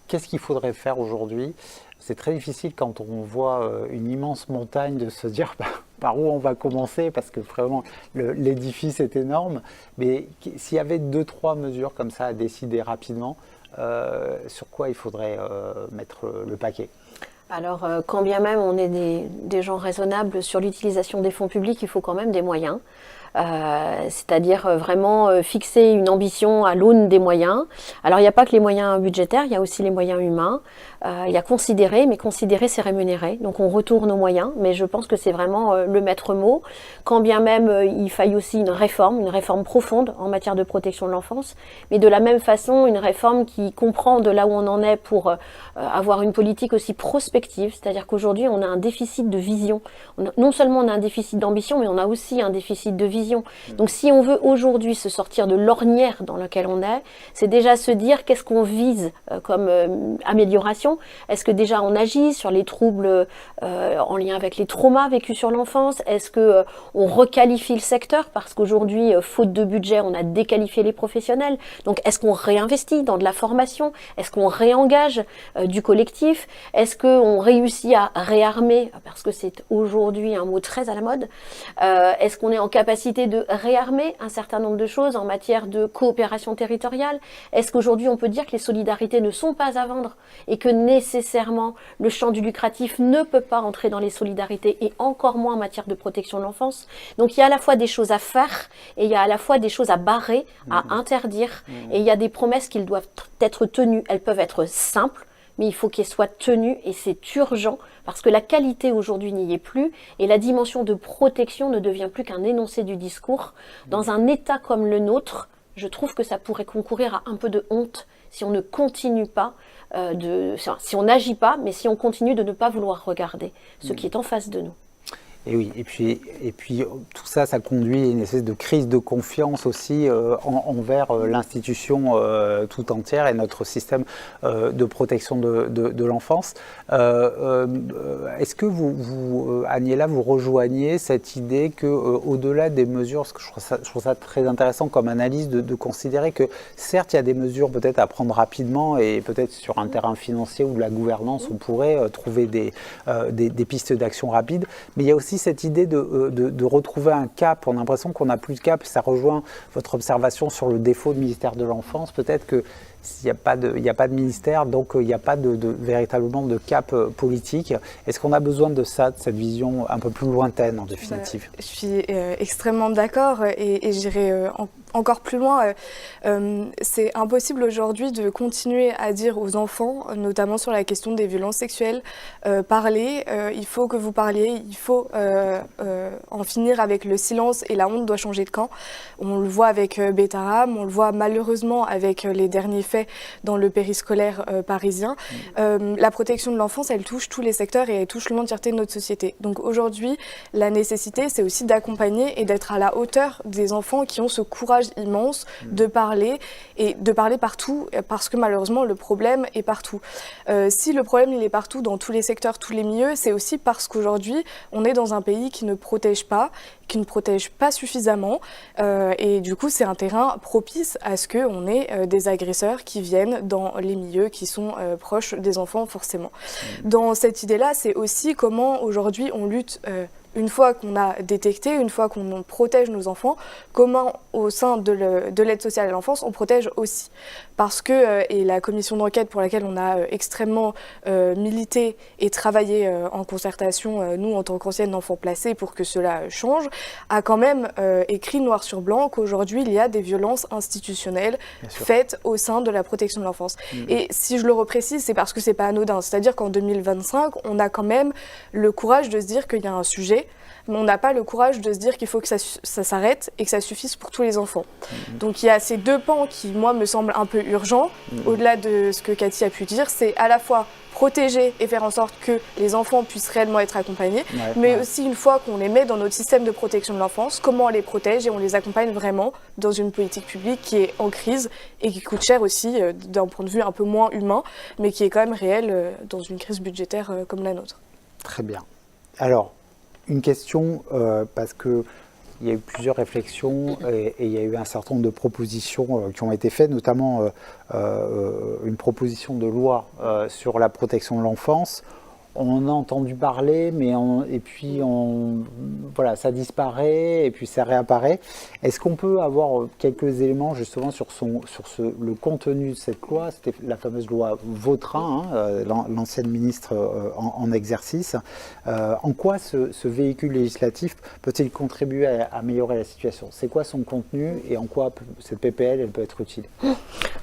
qu'est-ce qu'il faudrait faire aujourd'hui? C'est très difficile quand on voit une immense montagne de se dire par où on va commencer, parce que vraiment l'édifice est énorme. Mais s'il y avait 2-3 mesures comme ça à décider rapidement, sur quoi il faudrait mettre le paquet? Alors, quand bien même on est des gens raisonnables sur l'utilisation des fonds publics, il faut quand même des moyens. C'est-à-dire vraiment fixer une ambition à l'aune des moyens. Alors, il n'y a pas que les moyens budgétaires, il y a aussi les moyens humains. Il y a considérer, mais considérer, c'est rémunérer. Donc, on retourne aux moyens, mais je pense que c'est vraiment le maître mot. Quand bien même il faille aussi une réforme profonde en matière de protection de l'enfance, mais de la même façon, une réforme qui comprend de là où on en est pour avoir une politique aussi prospective. C'est-à-dire qu'aujourd'hui, on a un déficit de vision. Non seulement on a un déficit d'ambition, mais on a aussi un déficit de vision. Donc si on veut aujourd'hui se sortir de l'ornière dans laquelle on est, c'est déjà se dire qu'est-ce qu'on vise comme amélioration. Est-ce que déjà on agit sur les troubles en lien avec les traumas vécus sur l'enfance? Est-ce que on requalifie le secteur? Parce qu'aujourd'hui, faute de budget, on a déqualifié les professionnels. Donc est-ce qu'on réinvestit dans de la formation? Est-ce qu'on réengage du collectif? Est-ce qu'on réussit à réarmer? Parce que c'est aujourd'hui un mot très à la mode. Est-ce qu'on est en capacité de réarmer un certain nombre de choses en matière de coopération territoriale? Est-ce qu'aujourd'hui on peut dire que les solidarités ne sont pas à vendre et que nécessairement le champ du lucratif ne peut pas entrer dans les solidarités et encore moins en matière de protection de l'enfance? Donc il y a à la fois des choses à faire et il y a à la fois des choses à barrer, à interdire, et il y a des promesses qui doivent être tenues. Elles peuvent être simples, mais il faut qu'elles soient tenues et c'est urgent parce que la qualité aujourd'hui n'y est plus et la dimension de protection ne devient plus qu'un énoncé du discours. Dans un État comme le nôtre, je trouve que ça pourrait concourir à un peu de honte si on ne continue pas, si on n'agit pas, mais si on continue de ne pas vouloir regarder ce qui est en face de nous. Et oui, et puis tout ça, ça conduit à une espèce de crise de confiance aussi envers l'institution tout entière et notre système de protection de l'enfance. Est-ce que vous, Aniela, vous rejoignez cette idée que au-delà des mesures, parce que je trouve ça très intéressant comme analyse de considérer que certes, il y a des mesures peut-être à prendre rapidement et peut-être sur un terrain financier ou de la gouvernance, on pourrait trouver des pistes d'action rapides, mais il y a aussi cette idée de retrouver un cap. On a l'impression qu'on n'a plus de cap. Ça rejoint votre observation sur le défaut du ministère de l'Enfance. Peut-être que s'il n'y a pas de ministère, donc il n'y a pas véritablement de cap politique. Est-ce qu'on a besoin de ça, de cette vision un peu plus lointaine en définitive? Je suis extrêmement d'accord et j'irai encore plus loin. C'est impossible aujourd'hui de continuer à dire aux enfants, notamment sur la question des violences sexuelles, parlez, il faut que vous parliez, il faut en finir avec le silence et la honte doit changer de camp. On le voit avec Betaram, on le voit malheureusement avec les derniers faits dans le périscolaire parisien. La protection de l'enfance, elle touche tous les secteurs et elle touche l'entièreté de notre société. Donc aujourd'hui, la nécessité, c'est aussi d'accompagner et d'être à la hauteur des enfants qui ont ce courage immense de parler et de parler partout parce que malheureusement, le problème est partout. Si le problème, il est partout dans tous les secteurs, tous les milieux, c'est aussi parce qu'aujourd'hui, on est dans un pays qui ne protège pas suffisamment et du coup c'est un terrain propice à ce qu'on ait des agresseurs qui viennent dans les milieux qui sont proches des enfants forcément. Dans cette idée-là, c'est aussi comment aujourd'hui on lutte une fois qu'on a détecté, une fois qu'on protège nos enfants, comment au sein de l'aide sociale à l'enfance, on protège aussi. Parce que, et la commission d'enquête pour laquelle on a extrêmement milité et travaillé en concertation, nous en tant qu'anciennes enfants placés pour que cela change, a quand même écrit noir sur blanc qu'aujourd'hui il y a des violences institutionnelles faites au sein de la protection de l'enfance. Et si je le reprécise, c'est parce que c'est pas anodin. C'est-à-dire qu'en 2025, on a quand même le courage de se dire qu'il y a un sujet, mais on n'a pas le courage de se dire qu'il faut que ça s'arrête et que ça suffise pour tous les enfants. Donc il y a ces deux pans qui, moi, me semblent un peu urgents. Au-delà de ce que Cathy a pu dire, c'est à la fois protéger et faire en sorte que les enfants puissent réellement être accompagnés, mais aussi une fois qu'on les met dans notre système de protection de l'enfance, comment on les protège et on les accompagne vraiment dans une politique publique qui est en crise et qui coûte cher aussi d'un point de vue un peu moins humain, mais qui est quand même réel dans une crise budgétaire comme la nôtre. Très bien. Alors, Une question, parce que il y a eu plusieurs réflexions et il y a eu un certain nombre de propositions qui ont été faites, notamment une proposition de loi sur la protection de l'enfance. On en a entendu parler, voilà, ça disparaît et puis ça réapparaît. Est-ce qu'on peut avoir quelques éléments justement sur le contenu de cette loi? C'était la fameuse loi Vautrin, l'ancienne ministre en exercice. En quoi ce véhicule législatif peut-il contribuer à améliorer la situation? C'est quoi son contenu et en quoi cette PPL elle peut être utile?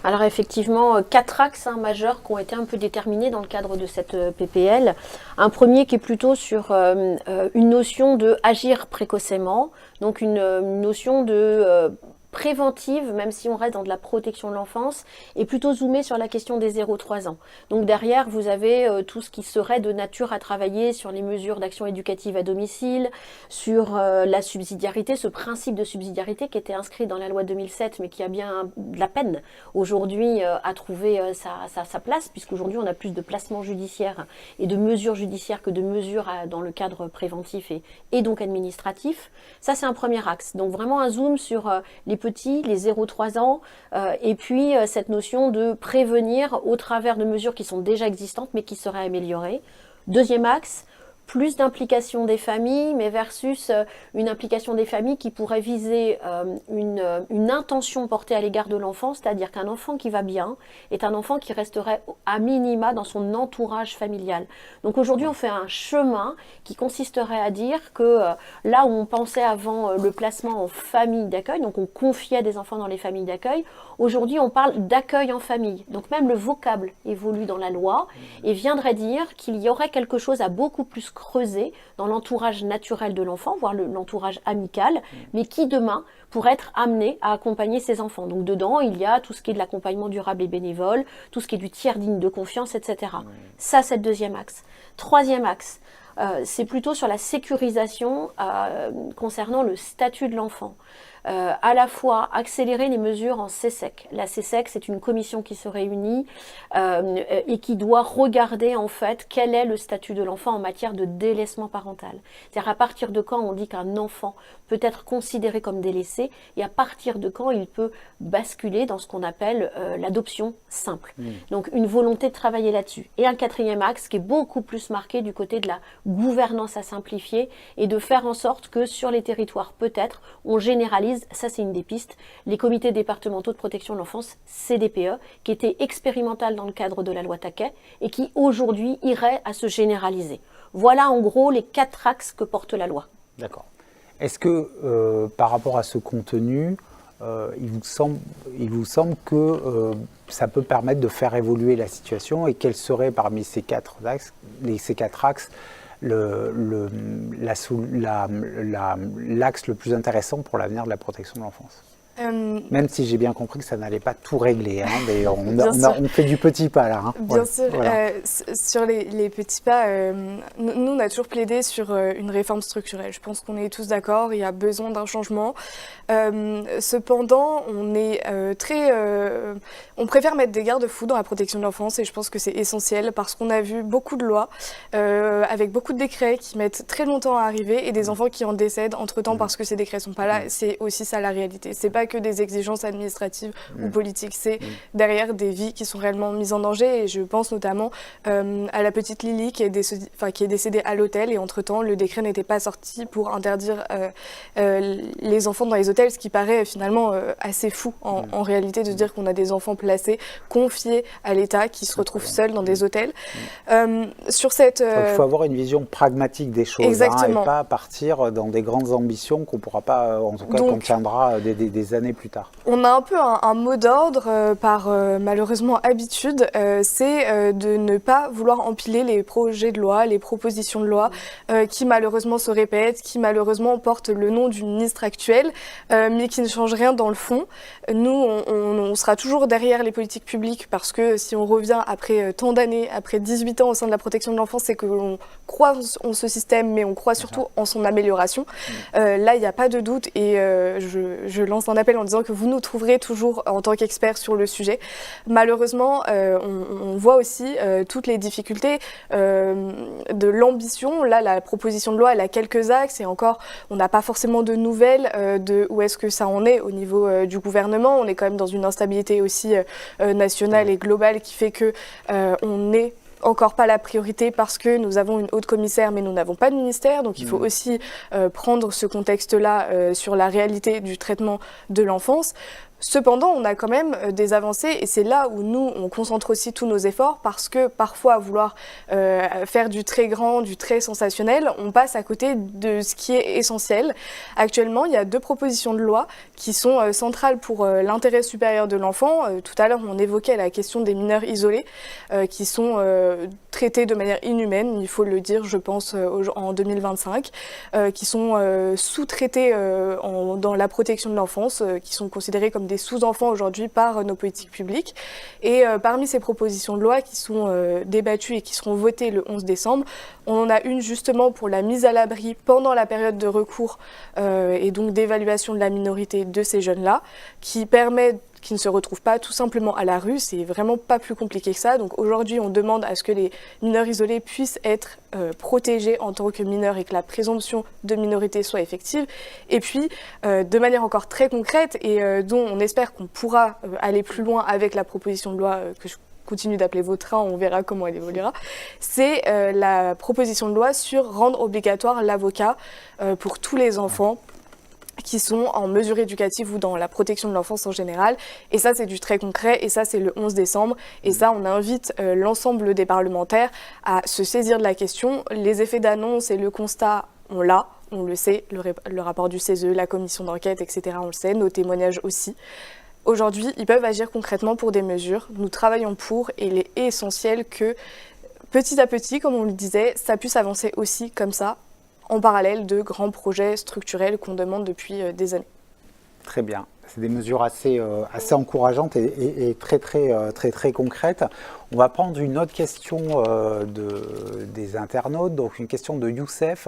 Alors effectivement, 4 axes majeurs qui ont été un peu déterminés dans le cadre de cette PPL. Un premier qui est plutôt sur une notion de agir précocement, donc une notion de préventive, même si on reste dans de la protection de l'enfance, et plutôt zoomé sur la question des 0-3 ans. Donc derrière, vous avez tout ce qui serait de nature à travailler sur les mesures d'action éducative à domicile, sur la subsidiarité, ce principe de subsidiarité qui était inscrit dans la loi de 2007, mais qui a bien de la peine aujourd'hui à trouver sa place, puisqu'aujourd'hui on a plus de placements judiciaires et de mesures judiciaires que de mesures dans le cadre préventif et donc administratif. Ça, c'est un premier axe. Donc vraiment un zoom sur les petits, les 0-3 ans, et puis cette notion de prévenir au travers de mesures qui sont déjà existantes mais qui seraient améliorées. Deuxième axe, plus d'implication des familles, mais versus une implication des familles qui pourrait viser une intention portée à l'égard de l'enfant, c'est-à-dire qu'un enfant qui va bien est un enfant qui resterait à minima dans son entourage familial. Donc aujourd'hui, on fait un chemin qui consisterait à dire que là où on pensait avant le placement en famille d'accueil, donc on confiait des enfants dans les familles d'accueil, aujourd'hui on parle d'accueil en famille. Donc même le vocable évolue dans la loi et viendrait dire qu'il y aurait quelque chose à beaucoup plus creuser dans l'entourage naturel de l'enfant, voire l'entourage amical, mais qui demain pourrait être amené à accompagner ses enfants. Donc dedans, il y a tout ce qui est de l'accompagnement durable et bénévole, tout ce qui est du tiers digne de confiance, etc. Ça, c'est le deuxième axe. Troisième axe, c'est plutôt sur la sécurisation concernant le statut de l'enfant. À la fois accélérer les mesures en CESEC. La CESEC, c'est une commission qui se réunit et qui doit regarder en fait quel est le statut de l'enfant en matière de délaissement parental. C'est-à-dire à partir de quand on dit qu'un enfant peut être considéré comme délaissé et à partir de quand il peut basculer dans ce qu'on appelle l'adoption simple. Donc une volonté de travailler là-dessus. Et un quatrième axe qui est beaucoup plus marqué du côté de la gouvernance à simplifier et de faire en sorte que sur les territoires peut-être on généralise, ça c'est une des pistes, les comités départementaux de protection de l'enfance, CDPE, qui étaient expérimentales dans le cadre de la loi Taquet et qui aujourd'hui iraient à se généraliser. Voilà en gros les 4 axes que porte la loi. D'accord. Est-ce que par rapport à ce contenu, il vous semble que ça peut permettre de faire évoluer la situation et quels seraient parmi ces 4 axes, l'axe le plus intéressant pour l'avenir de la protection de l'enfance? Même si j'ai bien compris que ça n'allait pas tout régler, mais on fait du petit pas là. Bien sûr, sur les petits pas, nous on a toujours plaidé sur une réforme structurelle. Je pense qu'on est tous d'accord, il y a besoin d'un changement. Cependant, on préfère mettre des garde-fous dans la protection de l'enfance et je pense que c'est essentiel parce qu'on a vu beaucoup de lois avec beaucoup de décrets qui mettent très longtemps à arriver et des enfants qui en décèdent entre-temps parce que ces décrets sont pas là. C'est aussi ça la réalité. C'est pas que des exigences administratives ou politiques, c'est derrière des vies qui sont réellement mises en danger et je pense notamment à la petite Lily qui est décédée à l'hôtel et entre-temps le décret n'était pas sorti pour interdire les enfants dans les hôtels, ce qui paraît finalement assez fou en réalité de se dire qu'on a des enfants placés, confiés à l'État qui se retrouvent seuls dans des hôtels. Sur cette, il faut avoir une vision pragmatique des choses et pas partir dans des grandes ambitions qu'on ne pourra pas, en tout cas qu'on tiendra des années plus tard. On a un peu un mot d'ordre par malheureusement habitude, c'est de ne pas vouloir empiler les projets de loi, les propositions de loi qui malheureusement se répètent, qui malheureusement portent le nom du ministre actuel, mais qui ne changent rien dans le fond. Nous, on sera toujours derrière les politiques publiques parce que si on revient après tant d'années, après 18 ans au sein de la protection de l'enfance, c'est qu'on croit en ce système, mais on croit surtout en son amélioration. Là, il n'y a pas de doute et je lance un appel appel en disant que vous nous trouverez toujours en tant qu'experts sur le sujet. Malheureusement, on voit aussi toutes les difficultés de l'ambition. Là, la proposition de loi, elle a quelques axes et encore, on n'a pas forcément de nouvelles de où est-ce que ça en est au niveau du gouvernement. On est quand même dans une instabilité aussi nationale et globale qui fait que on n'est encore pas la priorité parce que nous avons une haute commissaire mais nous n'avons pas de ministère. Donc il faut aussi prendre ce contexte-là sur la réalité du traitement de l'enfance. Cependant, on a quand même des avancées et c'est là où nous, on concentre aussi tous nos efforts parce que parfois, à vouloir faire du très grand, du très sensationnel, on passe à côté de ce qui est essentiel. Actuellement, il y a 2 propositions de loi qui sont centrales pour l'intérêt supérieur de l'enfant. Tout à l'heure, on évoquait la question des mineurs isolés qui sont traités de manière inhumaine, il faut le dire, je pense, en 2025, qui sont sous-traités dans la protection de l'enfance, qui sont considérés comme des sous-enfants aujourd'hui par nos politiques publiques. Et parmi ces propositions de loi qui sont débattues et qui seront votées le 11 décembre, on en a une justement pour la mise à l'abri pendant la période de recours et donc d'évaluation de la minorité de ces jeunes-là, qui permet qui ne se retrouvent pas tout simplement à la rue. C'est vraiment pas plus compliqué que ça. Donc aujourd'hui, on demande à ce que les mineurs isolés puissent être protégés en tant que mineurs et que la présomption de minorité soit effective. Et puis, de manière encore très concrète et dont on espère qu'on pourra aller plus loin avec la proposition de loi que je continue d'appeler Vautrin, on verra comment elle évoluera, c'est la proposition de loi sur rendre obligatoire l'avocat pour tous les enfants qui sont en mesure éducative ou dans la protection de l'enfance en général. Et ça, c'est du très concret. Et ça, c'est le 11 décembre. Et ça, on invite l'ensemble des parlementaires à se saisir de la question. Les effets d'annonce et le constat, on l'a. On le sait, le rapport du CESE, la commission d'enquête, etc., on le sait, nos témoignages aussi. Aujourd'hui, ils peuvent agir concrètement pour des mesures. Nous travaillons pour et il est essentiel que, petit à petit, comme on le disait, ça puisse avancer aussi comme ça, en parallèle de grands projets structurels qu'on demande depuis des années. Très bien. C'est des mesures assez encourageantes et très concrètes. On va prendre une autre question des internautes, donc une question de Youssef.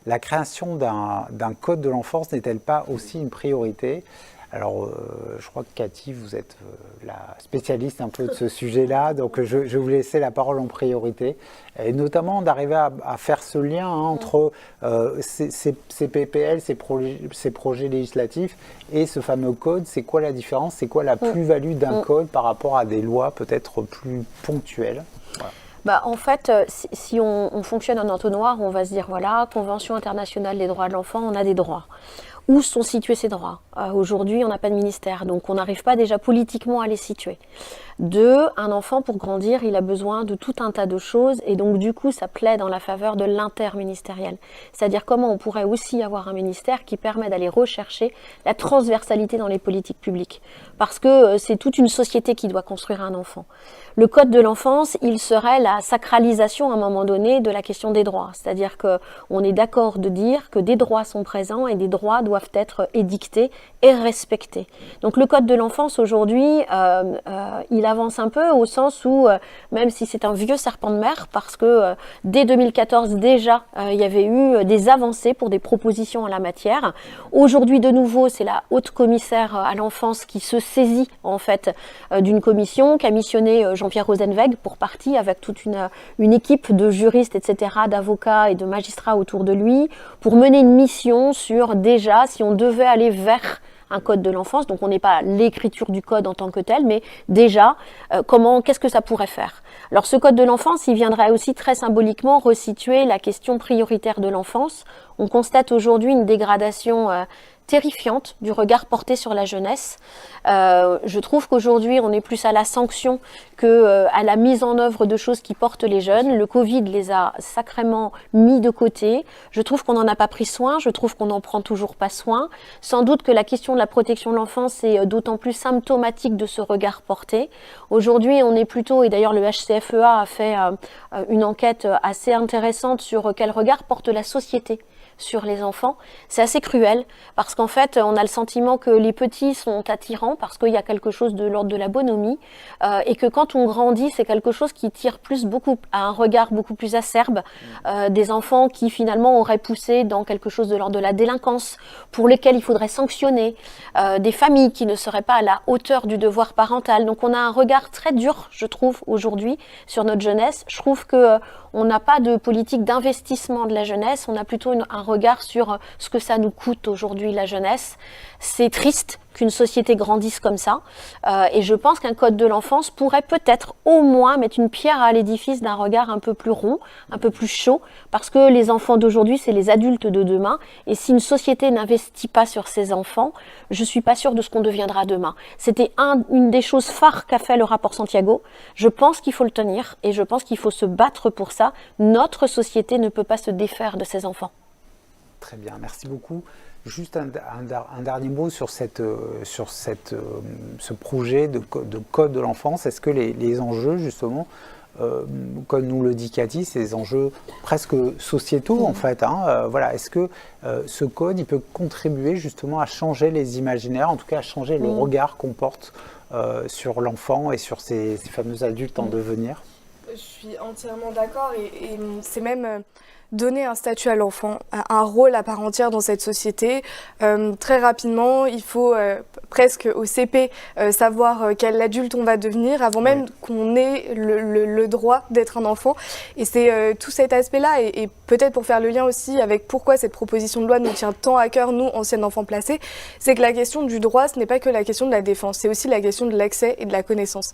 La création d'un code de l'enfance n'est-elle pas aussi une priorité ? Alors, je crois que Cathy, vous êtes la spécialiste un peu de ce sujet-là, donc je vais vous laisser la parole en priorité, et notamment d'arriver à faire ce lien entre ces PPL, ces projets législatifs et ce fameux code. C'est quoi la différence? C'est quoi la plus-value d'un code par rapport à des lois peut-être plus ponctuelles? Voilà. Bah, en fait, si on fonctionne en entonnoir, on va se dire, voilà, Convention internationale des droits de l'enfant, on a des droits. Où sont situés ces droits? Aujourd'hui, on n'a pas de ministère, donc on n'arrive pas déjà politiquement à les situer. 2, un enfant, pour grandir, il a besoin de tout un tas de choses, et donc du coup, ça plaide en la faveur de l'interministériel. C'est-à-dire comment on pourrait aussi avoir un ministère qui permet d'aller rechercher la transversalité dans les politiques publiques. Parce que c'est toute une société qui doit construire un enfant. Le code de l'enfance, il serait la sacralisation à un moment donné de la question des droits. C'est-à-dire qu'on est d'accord de dire que des droits sont présents et des droits doivent être édictés et respectés. Donc le code de l'enfance aujourd'hui, il avance un peu au sens où, même si c'est un vieux serpent de mer, parce que dès 2014 déjà, il y avait eu des avancées pour des propositions en la matière. Aujourd'hui de nouveau, c'est la haute commissaire à l'enfance qui se saisit en fait d'une commission qu'a missionné Jean-Pierre Rosenweg pour partie avec toute une équipe de juristes, etc., d'avocats et de magistrats autour de lui pour mener une mission sur déjà si on devait aller vers un code de l'enfance, donc on n'est pas l'écriture du code en tant que tel, mais déjà, qu'est-ce que ça pourrait faire? Alors ce code de l'enfance, il viendrait aussi très symboliquement resituer la question prioritaire de l'enfance. On constate aujourd'hui une dégradation terrifiante du regard porté sur la jeunesse. Je trouve qu'aujourd'hui, on est plus à la sanction qu'à la mise en œuvre de choses qui portent les jeunes. Le Covid les a sacrément mis de côté. Je trouve qu'on n'en a pas pris soin. Je trouve qu'on n'en prend toujours pas soin. Sans doute que la question de la protection de l'enfance est d'autant plus symptomatique de ce regard porté. Aujourd'hui, on est plutôt, et d'ailleurs le HCFEA a fait une enquête assez intéressante sur quel regard porte la société sur les enfants, c'est assez cruel parce qu'en fait, on a le sentiment que les petits sont attirants parce qu'il y a quelque chose de l'ordre de la bonhomie et que quand on grandit, c'est quelque chose qui tire à un regard beaucoup plus acerbe des enfants qui finalement auraient poussé dans quelque chose de l'ordre de la délinquance, pour lesquels il faudrait sanctionner, des familles qui ne seraient pas à la hauteur du devoir parental. Donc on a un regard très dur, je trouve, aujourd'hui sur notre jeunesse. Je trouve que on n'a pas de politique d'investissement de la jeunesse, on a plutôt un regard sur ce que ça nous coûte aujourd'hui la jeunesse. C'est triste qu'une société grandisse comme ça et je pense qu'un code de l'enfance pourrait peut-être au moins mettre une pierre à l'édifice d'un regard un peu plus rond, un peu plus chaud, parce que les enfants d'aujourd'hui, c'est les adultes de demain et si une société n'investit pas sur ses enfants, je ne suis pas sûre de ce qu'on deviendra demain. C'était une des choses phares qu'a fait le rapport Santiago. Je pense qu'il faut le tenir et je pense qu'il faut se battre pour ça. Notre société ne peut pas se défaire de ses enfants. Très bien, merci beaucoup. Juste un dernier mot sur ce projet de code de l'enfance. Est-ce que les enjeux, justement, comme nous le dit Cathy, c'est des enjeux presque sociétaux, en fait. Voilà. Est-ce que ce code il peut contribuer justement à changer les imaginaires, en tout cas à changer le regard qu'on porte sur l'enfant et sur ces fameux adultes en devenir? Je suis entièrement d'accord et c'est même donner un statut à l'enfant, un rôle à part entière dans cette société. Très rapidement, il faut presque au CP savoir quel adulte on va devenir avant même qu'on ait le droit d'être un enfant. Et c'est tout cet aspect-là et peut-être pour faire le lien aussi avec pourquoi cette proposition de loi nous tient tant à cœur, nous, anciens enfants placés, c'est que la question du droit, ce n'est pas que la question de la défense, c'est aussi la question de l'accès et de la connaissance.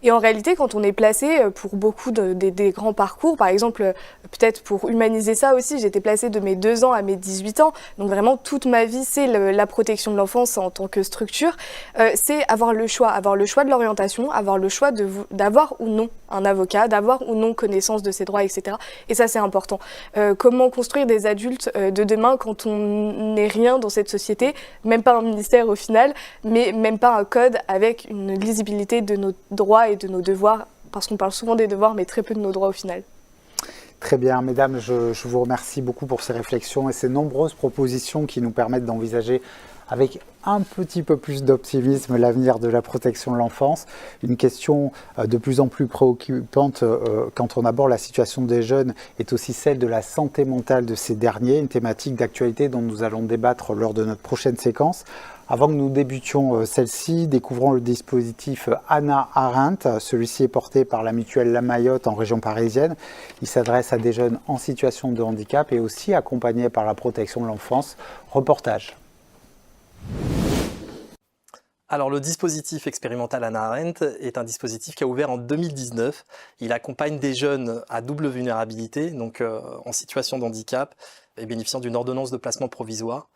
Et en réalité, quand on est placé pour beaucoup des grands parcours, par exemple, peut-être pour humaniser ça aussi, j'ai été placée de mes 2 ans à mes 18 ans, donc vraiment toute ma vie, c'est la protection de l'enfance en tant que structure, c'est avoir le choix de l'orientation, avoir le choix d'avoir ou non un avocat, d'avoir ou non connaissance de ses droits, etc. Et ça, c'est important. Comment construire des adultes de demain quand on n'est rien dans cette société, même pas un ministère au final, mais même pas un code avec une lisibilité de nos droits et de nos devoirs, parce qu'on parle souvent des devoirs, mais très peu de nos droits au final. Très bien, mesdames, je vous remercie beaucoup pour ces réflexions et ces nombreuses propositions qui nous permettent d'envisager avec un petit peu plus d'optimisme l'avenir de la protection de l'enfance. Une question de plus en plus préoccupante quand on aborde la situation des jeunes est aussi celle de la santé mentale de ces derniers, une thématique d'actualité dont nous allons débattre lors de notre prochaine séquence. Avant que nous débutions celle-ci, découvrons le dispositif Hannah Arendt. Celui-ci est porté par la mutuelle La Mayotte en région parisienne. Il s'adresse à des jeunes en situation de handicap et aussi accompagnés par la protection de l'enfance. Reportage. Alors le dispositif expérimental Hannah Arendt est un dispositif qui a ouvert en 2019. Il accompagne des jeunes à double vulnérabilité, donc en situation de handicap et bénéficiant d'une ordonnance de placement provisoire.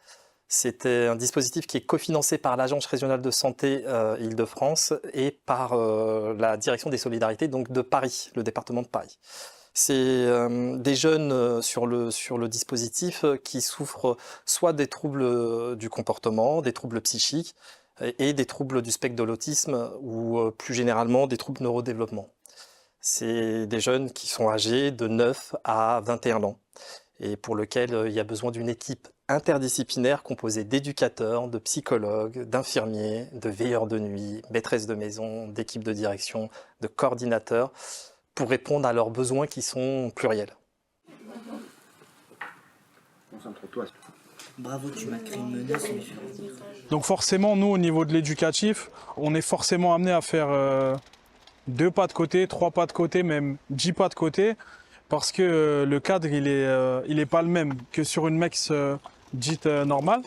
C'était un dispositif qui est cofinancé par l'Agence régionale de santé Île-de-France et par la Direction des solidarités donc de Paris, le département de Paris. C'est des jeunes sur le dispositif qui souffrent soit des troubles du comportement, des troubles psychiques et des troubles du spectre de l'autisme ou plus généralement des troubles neurodéveloppement. C'est des jeunes qui sont âgés de 9 à 21 ans et pour lesquels il y a besoin d'une équipe interdisciplinaire composée d'éducateurs, de psychologues, d'infirmiers, de veilleurs de nuit, maîtresses de maison, d'équipes de direction, de coordinateurs, pour répondre à leurs besoins qui sont pluriels. Concentre-toi. Bravo, tu m'as créé une menace. Donc forcément, nous, au niveau de l'éducatif, on est forcément amené à faire 2 pas de côté, 3 pas de côté, même 10 pas de côté, parce que le cadre, il est pas le même que sur une MEX dite normale.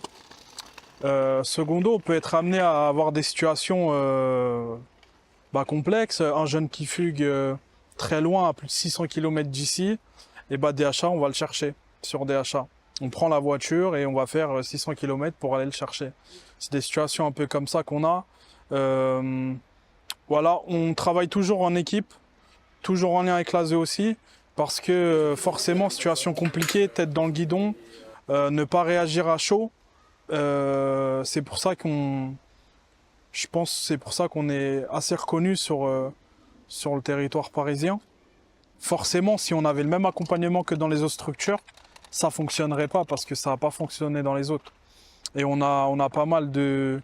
Secondo, on peut être amené à avoir des situations complexes. Un jeune qui fugue très loin, à plus de 600 km d'ici, et DHA, on va le chercher sur DHA. On prend la voiture et on va faire 600 km pour aller le chercher. C'est des situations un peu comme ça qu'on a. Voilà, on travaille toujours en équipe, toujours en lien avec l'ASE aussi, parce que forcément, situation compliquée, tête dans le guidon, ne pas réagir à chaud. C'est pour ça qu'on est assez reconnu sur le territoire parisien. Forcément, si on avait le même accompagnement que dans les autres structures, ça fonctionnerait pas parce que ça n'a pas fonctionné dans les autres. Et on a pas mal de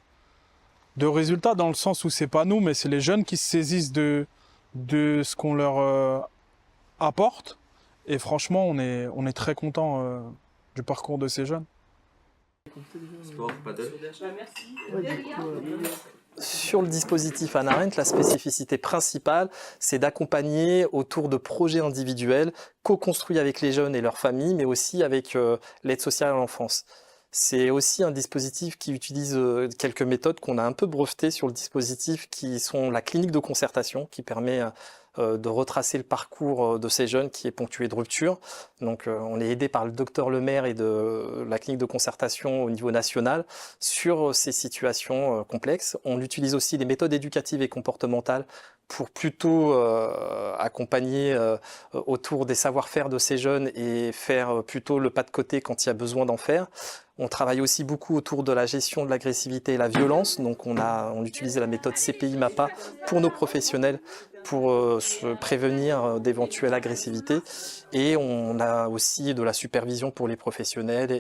résultats dans le sens où c'est pas nous, mais c'est les jeunes qui se saisissent de ce qu'on leur apporte. Et franchement, on est très content du parcours de ces jeunes. Sur le dispositif Hannah Arendt, la spécificité principale, c'est d'accompagner autour de projets individuels co-construits avec les jeunes et leurs familles, mais aussi avec l'aide sociale à l'enfance. C'est aussi un dispositif qui utilise quelques méthodes qu'on a un peu brevetées sur le dispositif, qui sont la clinique de concertation, qui permet de retracer le parcours de ces jeunes qui est ponctué de ruptures. Donc on est aidé par le docteur Lemaire et de la clinique de concertation au niveau national sur ces situations complexes. On utilise aussi des méthodes éducatives et comportementales pour plutôt accompagner autour des savoir-faire de ces jeunes et faire plutôt le pas de côté quand il y a besoin d'en faire. On travaille aussi beaucoup autour de la gestion de l'agressivité et la violence. Donc on utilise la méthode CPI-MAPA pour nos professionnels pour se prévenir d'éventuelles agressivités. Et on a aussi de la supervision pour les professionnels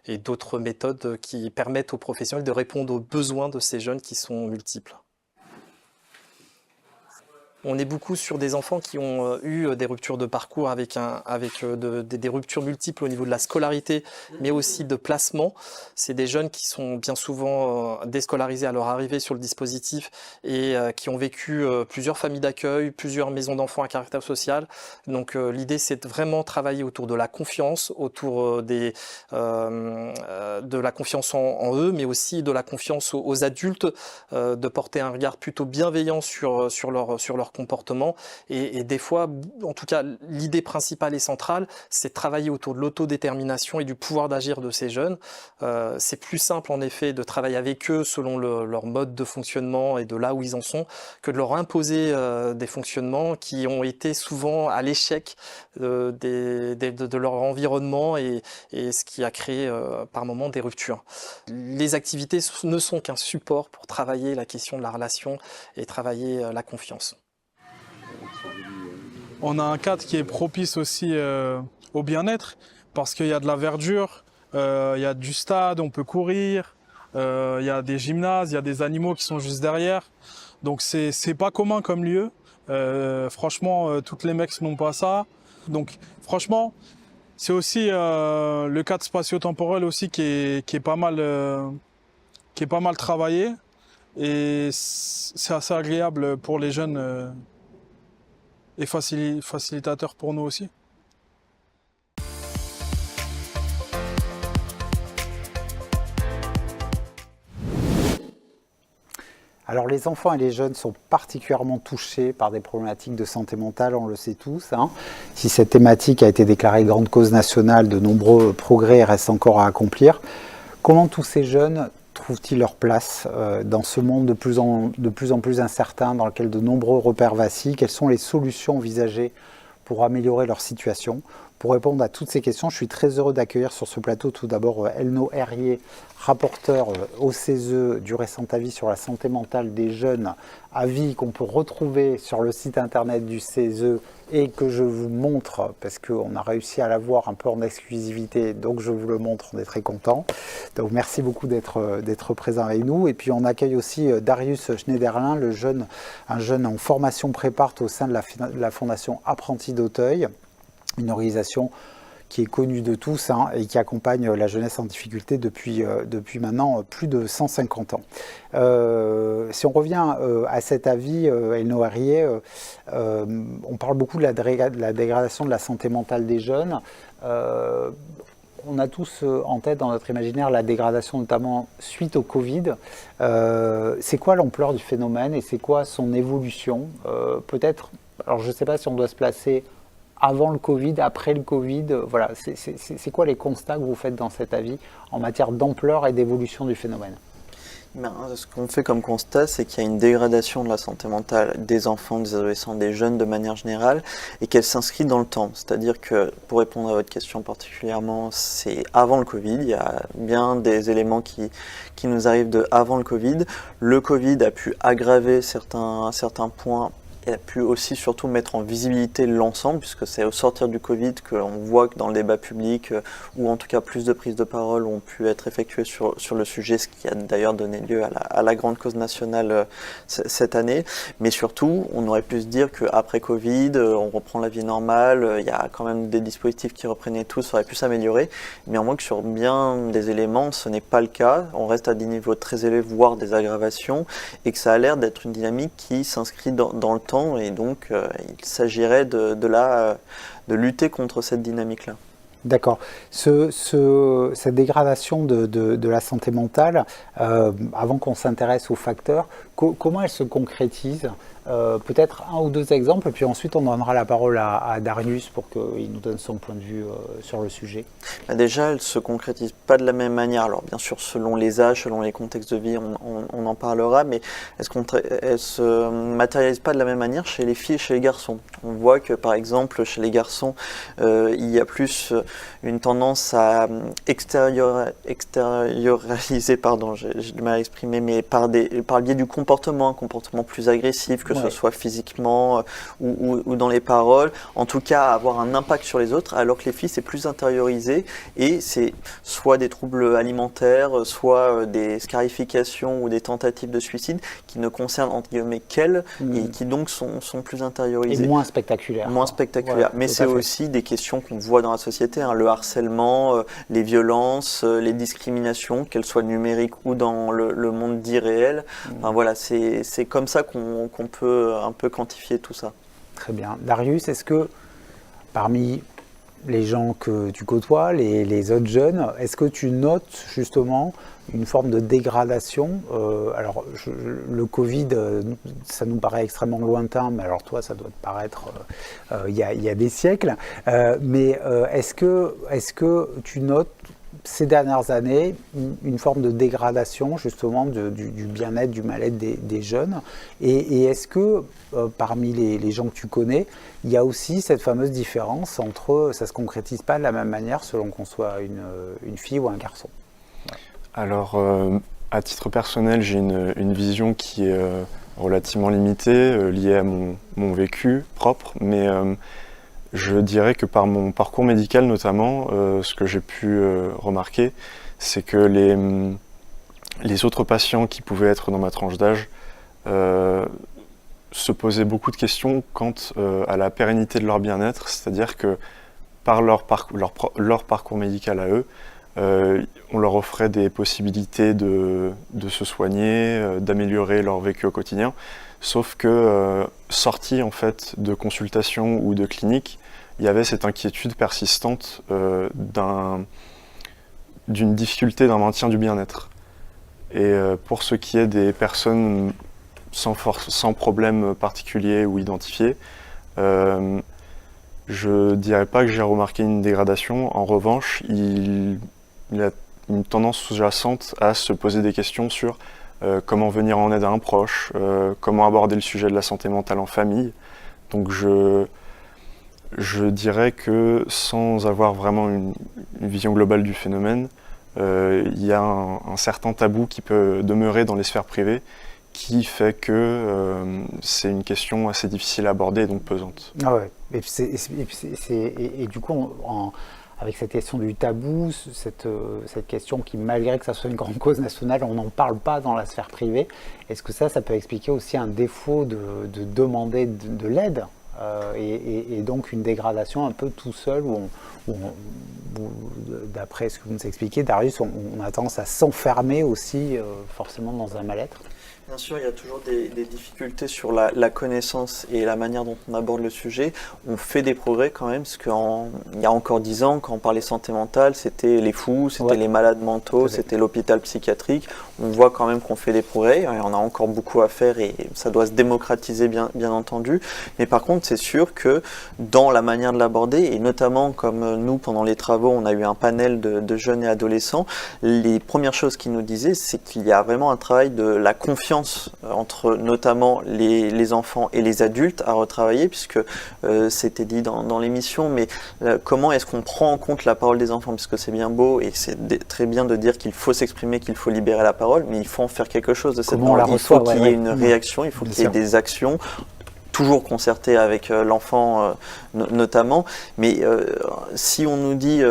et d'autres méthodes qui permettent aux professionnels de répondre aux besoins de ces jeunes qui sont multiples. On est beaucoup sur des enfants qui ont eu des ruptures de parcours avec des ruptures multiples au niveau de la scolarité, mais aussi de placement. C'est des jeunes qui sont bien souvent déscolarisés à leur arrivée sur le dispositif et qui ont vécu plusieurs familles d'accueil, plusieurs maisons d'enfants à caractère social. Donc l'idée, c'est de vraiment travailler autour de la confiance, autour de la confiance en eux, mais aussi de la confiance aux adultes, de porter un regard plutôt bienveillant sur leur comportement et des fois, en tout cas l'idée principale et centrale, c'est de travailler autour de l'autodétermination et du pouvoir d'agir de ces jeunes. C'est plus simple en effet de travailler avec eux selon leur mode de fonctionnement et de là où ils en sont que de leur imposer des fonctionnements qui ont été souvent à l'échec de leur environnement et ce qui a créé par moments des ruptures. Les activités ne sont qu'un support pour travailler la question de la relation et travailler la confiance. On a un cadre qui est propice aussi au bien-être parce qu'il y a de la verdure, il y a du stade, on peut courir, il y a des gymnases, il y a des animaux qui sont juste derrière. Donc c'est pas commun comme lieu. Franchement, toutes les mecs n'ont pas ça. Donc franchement, c'est aussi le cadre spatio-temporel aussi qui est pas mal travaillé. Et c'est assez agréable pour les jeunes et facilitateur pour nous aussi. Alors les enfants et les jeunes sont particulièrement touchés par des problématiques de santé mentale, on le sait tous. Si cette thématique a été déclarée grande cause nationale, de nombreux progrès restent encore à accomplir. Comment tous ces jeunes trouvent-ils leur place dans ce monde de plus en plus incertain, dans lequel de nombreux repères vacillent? Quelles sont les solutions envisagées pour améliorer leur situation? Pour répondre à toutes ces questions, je suis très heureux d'accueillir sur ce plateau tout d'abord Elno Herrier, rapporteur au CESE du récent avis sur la santé mentale des jeunes, avis qu'on peut retrouver sur le site internet du CESE et que je vous montre parce qu'on a réussi à l'avoir un peu en exclusivité, donc je vous le montre, on est très content. Donc merci beaucoup d'être présent avec nous. Et puis on accueille aussi Darius Schneiderlin, un jeune en formation prépart au sein de la Fondation Apprentis d'Auteuil, une organisation qui est connue de tous et qui accompagne la jeunesse en difficulté depuis maintenant plus de 150 ans. Si on revient à cet avis, Elno Herrier, on parle beaucoup de la dégradation de la santé mentale des jeunes. On a tous en tête dans notre imaginaire la dégradation notamment suite au Covid. C'est quoi l'ampleur du phénomène et c'est quoi son évolution? Peut-être, alors je ne sais pas si on doit se placer avant le Covid, après le Covid, voilà, c'est quoi les constats que vous faites dans cet avis en matière d'ampleur et d'évolution du phénomène? Ce qu'on fait comme constat, c'est qu'il y a une dégradation de la santé mentale des enfants, des adolescents, des jeunes de manière générale, et qu'elle s'inscrit dans le temps. C'est-à-dire que, pour répondre à votre question particulièrement, c'est avant le Covid, il y a bien des éléments qui nous arrivent de avant le Covid. Le Covid a pu aggraver certains points il a pu aussi surtout mettre en visibilité l'ensemble, puisque c'est au sortir du Covid qu'on voit que dans le débat public, ou en tout cas plus de prises de parole ont pu être effectuées sur le sujet, ce qui a d'ailleurs donné lieu à la grande cause nationale cette année. Mais surtout, on aurait pu se dire qu'après Covid, on reprend la vie normale, il y a quand même des dispositifs qui reprenaient tout, ça aurait pu s'améliorer. Mais en moins que sur bien des éléments, ce n'est pas le cas. On reste à des niveaux très élevés, voire des aggravations, et que ça a l'air d'être une dynamique qui s'inscrit dans le temps, et donc il s'agirait de lutter contre cette dynamique-là. D'accord. Cette dégradation de la santé mentale, avant qu'on s'intéresse aux facteurs, comment elle se concrétise? Peut-être un ou deux exemples, et puis ensuite on donnera la parole à Darius pour qu'il nous donne son point de vue sur le sujet. Déjà, elle ne se concrétise pas de la même manière. Alors bien sûr, selon les âges, selon les contextes de vie, on en parlera, mais elle ne se matérialise pas de la même manière chez les filles et chez les garçons. On voit que par exemple, chez les garçons, il y a plus une tendance à extérioriser, pardon, j'ai du mal à exprimer, mais par le biais du comportement, un comportement plus agressif, que ce soit physiquement ou dans les paroles, en tout cas avoir un impact sur les autres, alors que les filles c'est plus intériorisé, et c'est soit des troubles alimentaires, soit des scarifications ou des tentatives de suicide qui ne concernent entre guillemets qu'elles, et qui donc sont plus intériorisées. Et moins spectaculaires. Moins spectaculaires, mais c'est aussi des questions qu'on voit dans la société, hein, le harcèlement, les violences, les discriminations, qu'elles soient numériques ou dans le monde dit réel. Enfin, voilà, c'est comme ça qu'on peut un peu quantifier tout ça. Très bien. Darius, est-ce que parmi les gens que tu côtoies, les autres jeunes, est-ce que tu notes justement une forme de dégradation? Alors, le Covid, ça nous paraît extrêmement lointain, mais alors toi, ça doit te paraître il y a des siècles. Mais est-ce que tu notes ces dernières années une forme de dégradation justement du bien-être, du mal-être des jeunes, et est-ce que parmi les gens que tu connais, il y a aussi cette fameuse différence entre, ça ne se concrétise pas de la même manière selon qu'on soit une fille ou un garçon? Alors, à titre personnel, j'ai une vision qui est relativement limitée, liée à mon vécu propre, mais je dirais que par mon parcours médical notamment, ce que j'ai pu remarquer, c'est que les autres patients qui pouvaient être dans ma tranche d'âge se posaient beaucoup de questions quant à la pérennité de leur bien-être, c'est-à-dire que par leur parcours médical à eux, on leur offrait des possibilités de se soigner, d'améliorer leur vécu au quotidien. Sauf que sortis en fait de consultation ou de clinique, il y avait cette inquiétude persistante d'une difficulté d'un maintien du bien-être. Et pour ce qui est des personnes sans problème particulier ou identifié, je dirais pas que j'ai remarqué une dégradation. En revanche, il y a une tendance sous-jacente à se poser des questions sur comment venir en aide à un proche, comment aborder le sujet de la santé mentale en famille. Donc je dirais que sans avoir vraiment une vision globale du phénomène, il y a un certain tabou qui peut demeurer dans les sphères privées, qui fait que c'est une question assez difficile à aborder et donc pesante. Ah ouais. Et du coup, avec cette question du tabou, cette question qui, malgré que ça soit une grande cause nationale, on n'en parle pas dans la sphère privée, est-ce que ça peut expliquer aussi un défaut de demander de l'aide et donc une dégradation un peu tout seul, où d'après ce que vous nous expliquez, Darius, on a tendance à s'enfermer aussi forcément dans un mal-être? Bien sûr, il y a toujours des difficultés sur la connaissance et la manière dont on aborde le sujet. On fait des progrès quand même, parce qu'il y a encore 10 ans, quand on parlait santé mentale, c'était les fous, c'était les malades mentaux, c'était l'hôpital psychiatrique. On voit quand même qu'on fait des progrès, et on a encore beaucoup à faire et ça doit se démocratiser bien entendu. Mais par contre, c'est sûr que dans la manière de l'aborder, et notamment comme nous, pendant les travaux, on a eu un panel de jeunes et adolescents, les premières choses qu'ils nous disaient, c'est qu'il y a vraiment un travail de la confiance entre notamment les enfants et les adultes à retravailler, puisque c'était dit dans l'émission, mais comment est-ce qu'on prend en compte la parole des enfants, puisque c'est bien beau et c'est très bien de dire qu'il faut s'exprimer, qu'il faut libérer la parole, mais il faut en faire quelque chose de cette parole. Il faut qu'il y ait une réaction, il faut qu'il y ait des actions. toujours concerté avec l'enfant notamment, mais si on nous dit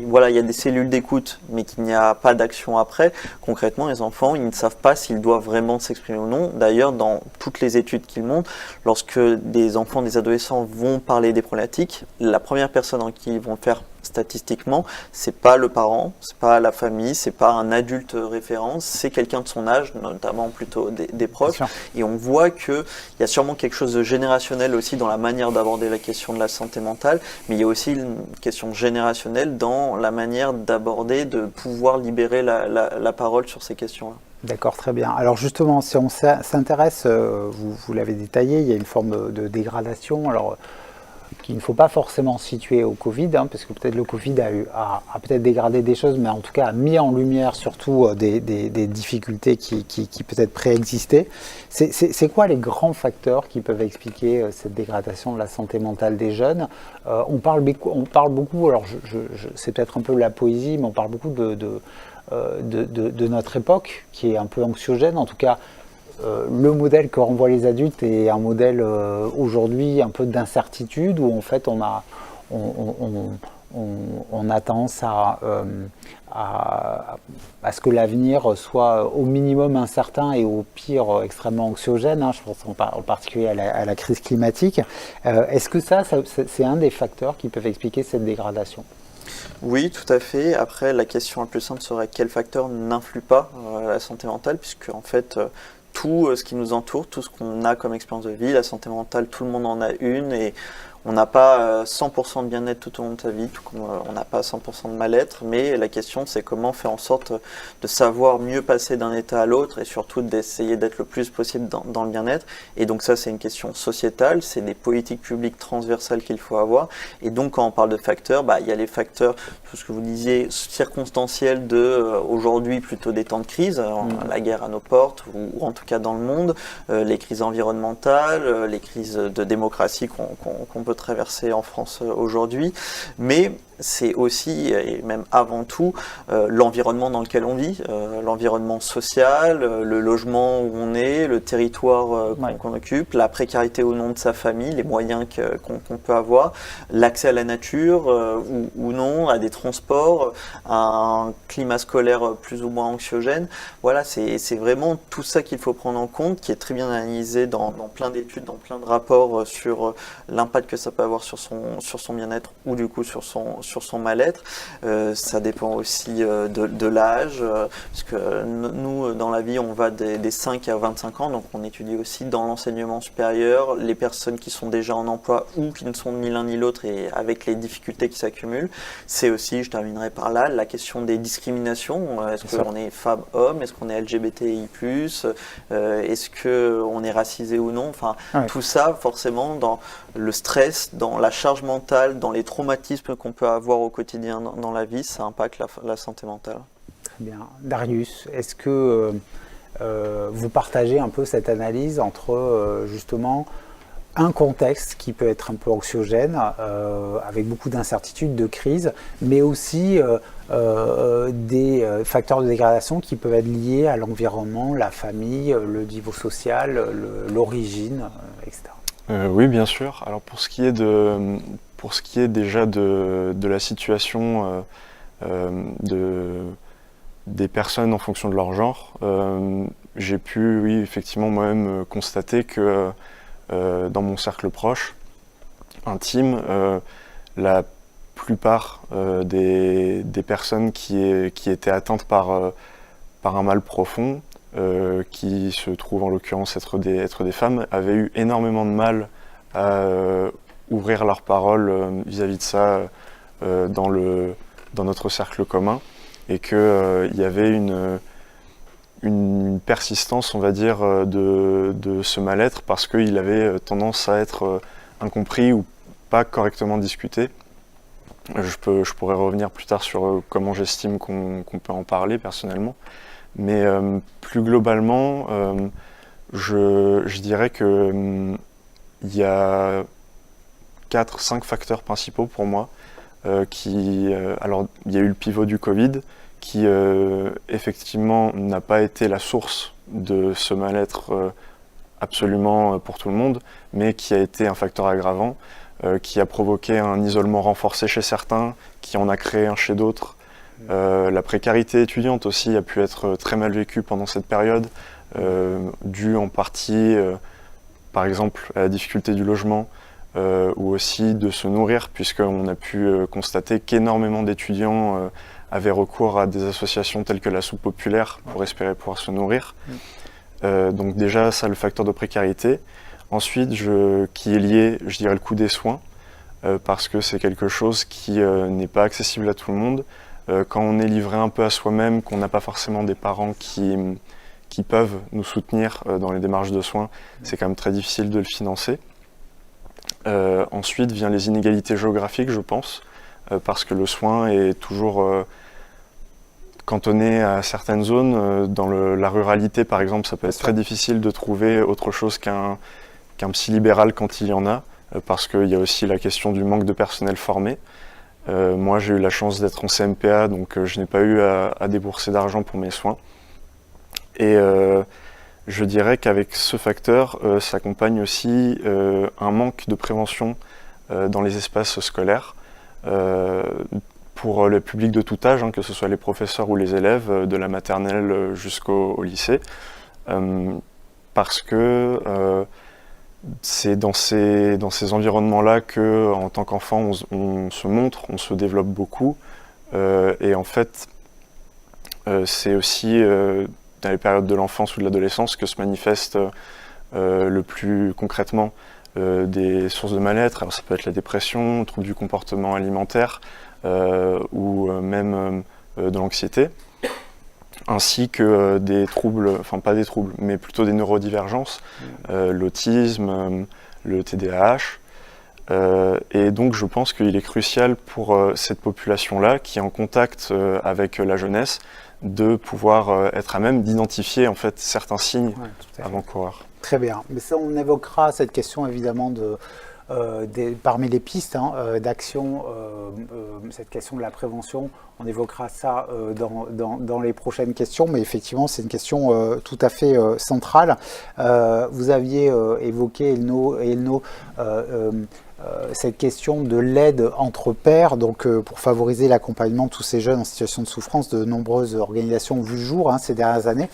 voilà, il y a des cellules d'écoute mais qu'il n'y a pas d'action après, concrètement les enfants ils ne savent pas s'ils doivent vraiment s'exprimer ou non. D'ailleurs, dans toutes les études qu'ils montrent, lorsque des enfants, des adolescents vont parler des problématiques, la première personne en qui ils vont le faire statistiquement, c'est pas le parent, c'est pas la famille, c'est pas un adulte référent, c'est quelqu'un de son âge, notamment plutôt des proches. Et on voit qu'il y a sûrement quelque chose de générationnel aussi dans la manière d'aborder la question de la santé mentale, mais il y a aussi une question générationnelle dans la manière d'aborder, de pouvoir libérer la parole sur ces questions-là. D'accord, très bien. Alors justement, si on s'intéresse, vous l'avez détaillé, il y a une forme de dégradation. Alors, qu'il ne faut pas forcément situer au Covid, parce que peut-être le Covid a peut-être dégradé des choses, mais en tout cas a mis en lumière surtout des difficultés qui peut-être préexistaient. C'est quoi les grands facteurs qui peuvent expliquer cette dégradation de la santé mentale des jeunes? On parle beaucoup, alors c'est peut-être un peu la poésie, mais on parle beaucoup de notre époque, qui est un peu anxiogène, en tout cas. Le modèle que renvoient les adultes est un modèle aujourd'hui un peu d'incertitude où en fait on a tendance à ce que l'avenir soit au minimum incertain et au pire extrêmement anxiogène. Je pense en particulier à la crise climatique. Est-ce que ça c'est un des facteurs qui peuvent expliquer cette dégradation? Oui, tout à fait. Après, la question la plus simple serait quel facteur n'influe pas la santé mentale, puisque en fait tout ce qui nous entoure, tout ce qu'on a comme expérience de vie, la santé mentale, tout le monde en a une et on n'a pas 100% de bien-être tout au long de sa vie, tout comme on n'a pas 100% de mal-être, mais la question c'est comment faire en sorte de savoir mieux passer d'un état à l'autre et surtout d'essayer d'être le plus possible dans le bien-être. Et donc ça c'est une question sociétale, c'est des politiques publiques transversales qu'il faut avoir. Et donc quand on parle de facteurs, il y a les facteurs, tout ce que vous disiez, circonstanciels aujourd'hui plutôt des temps de crise, la guerre à nos portes ou en tout cas dans le monde, les crises environnementales, les crises de démocratie qu'on peut traverser en France aujourd'hui, mais c'est aussi, et même avant tout, l'environnement dans lequel on vit, l'environnement social, le logement où on est, le territoire qu'on occupe, la précarité ou non de sa famille, les moyens qu'on peut avoir, l'accès à la nature ou non, à des transports, à un climat scolaire plus ou moins anxiogène. Voilà, c'est vraiment tout ça qu'il faut prendre en compte, qui est très bien analysé dans plein d'études, dans plein de rapports sur l'impact que ça peut avoir sur son bien-être ou du coup sur son mal-être. Ça dépend aussi de l'âge, parce que nous, dans la vie, on va des 5 à 25 ans, donc on étudie aussi dans l'enseignement supérieur les personnes qui sont déjà en emploi ou qui ne sont ni l'un ni l'autre et avec les difficultés qui s'accumulent. C'est aussi, je terminerai par là, la question des discriminations. Est-ce qu'on est femme-homme? Est-ce qu'on est LGBTI+? Est-ce qu'on est racisé ou non? Enfin, tout ça, forcément, dans le stress, dans la charge mentale, dans les traumatismes qu'on peut avoir au quotidien dans la vie, ça impacte la santé mentale. Très bien. Darius, est-ce que vous partagez un peu cette analyse entre justement un contexte qui peut être un peu anxiogène, avec beaucoup d'incertitudes, de crise, mais aussi des facteurs de dégradation qui peuvent être liés à l'environnement, la famille, le niveau social, l'origine, etc. Oui, bien sûr. Alors pour ce qui est déjà de la situation des personnes en fonction de leur genre, j'ai pu, oui, effectivement, moi-même constater que dans mon cercle proche, intime, la plupart des personnes qui étaient atteintes par un mal profond, qui se trouvent en l'occurrence être des femmes, avaient eu énormément de mal à ouvrir leur parole vis-à-vis de ça dans notre cercle commun, et qu'il y avait une persistance, on va dire, de ce mal-être parce qu'il avait tendance à être incompris ou pas correctement discuté. Je pourrais revenir plus tard sur comment j'estime qu'on peut en parler personnellement. Mais plus globalement, je dirais que il y a 4-5 facteurs principaux pour moi. Alors, il y a eu le pivot du Covid, qui effectivement n'a pas été la source de ce mal-être absolument pour tout le monde, mais qui a été un facteur aggravant, qui a provoqué un isolement renforcé chez certains, qui en a créé un chez d'autres. La précarité étudiante aussi a pu être très mal vécue pendant cette période, due en partie, par exemple, à la difficulté du logement, ou aussi de se nourrir, puisqu'on a pu constater qu'énormément d'étudiants avaient recours à des associations telles que la soupe populaire pour espérer pouvoir se nourrir. Donc déjà, ça, le facteur de précarité. Ensuite, qui est lié, je dirais, le coût des soins, parce que c'est quelque chose qui n'est pas accessible à tout le monde. Quand on est livré un peu à soi-même, qu'on n'a pas forcément des parents qui peuvent nous soutenir dans les démarches de soins, c'est quand même très difficile de le financer. Ensuite vient les inégalités géographiques, je pense, parce que le soin est toujours cantonné à certaines zones. Dans la ruralité, par exemple, ça peut être très difficile de trouver autre chose qu'un psy libéral quand il y en a, parce qu'il y a aussi la question du manque de personnel formé. Moi, j'ai eu la chance d'être en CMPA, donc je n'ai pas eu à débourser d'argent pour mes soins. Et je dirais qu'avec ce facteur s'accompagne aussi un manque de prévention dans les espaces scolaires pour le public de tout âge, que ce soit les professeurs ou les élèves, de la maternelle jusqu'au lycée, parce que c'est dans ces environnements-là que, en tant qu'enfant, on se montre, on se développe beaucoup, et en fait, c'est aussi dans les périodes de l'enfance ou de l'adolescence que se manifestent le plus concrètement des sources de mal-être. Alors ça peut être la dépression, le trouble du comportement alimentaire ou même de l'anxiété, ainsi que des troubles, enfin pas des troubles, mais plutôt des neurodivergences, l'autisme, le TDAH. Et donc je pense qu'il est crucial pour cette population-là, qui est en contact avec la jeunesse, de pouvoir être à même d'identifier en fait certains signes avant-coureurs. Très bien, mais ça on évoquera cette question évidemment parmi les pistes d'action, cette question de la prévention, on évoquera ça dans les prochaines questions, mais effectivement c'est une question tout à fait centrale. Vous aviez évoqué, Elno, cette question de l'aide entre pairs, donc pour favoriser l'accompagnement de tous ces jeunes en situation de souffrance. De nombreuses organisations ont vu le jour ces dernières années,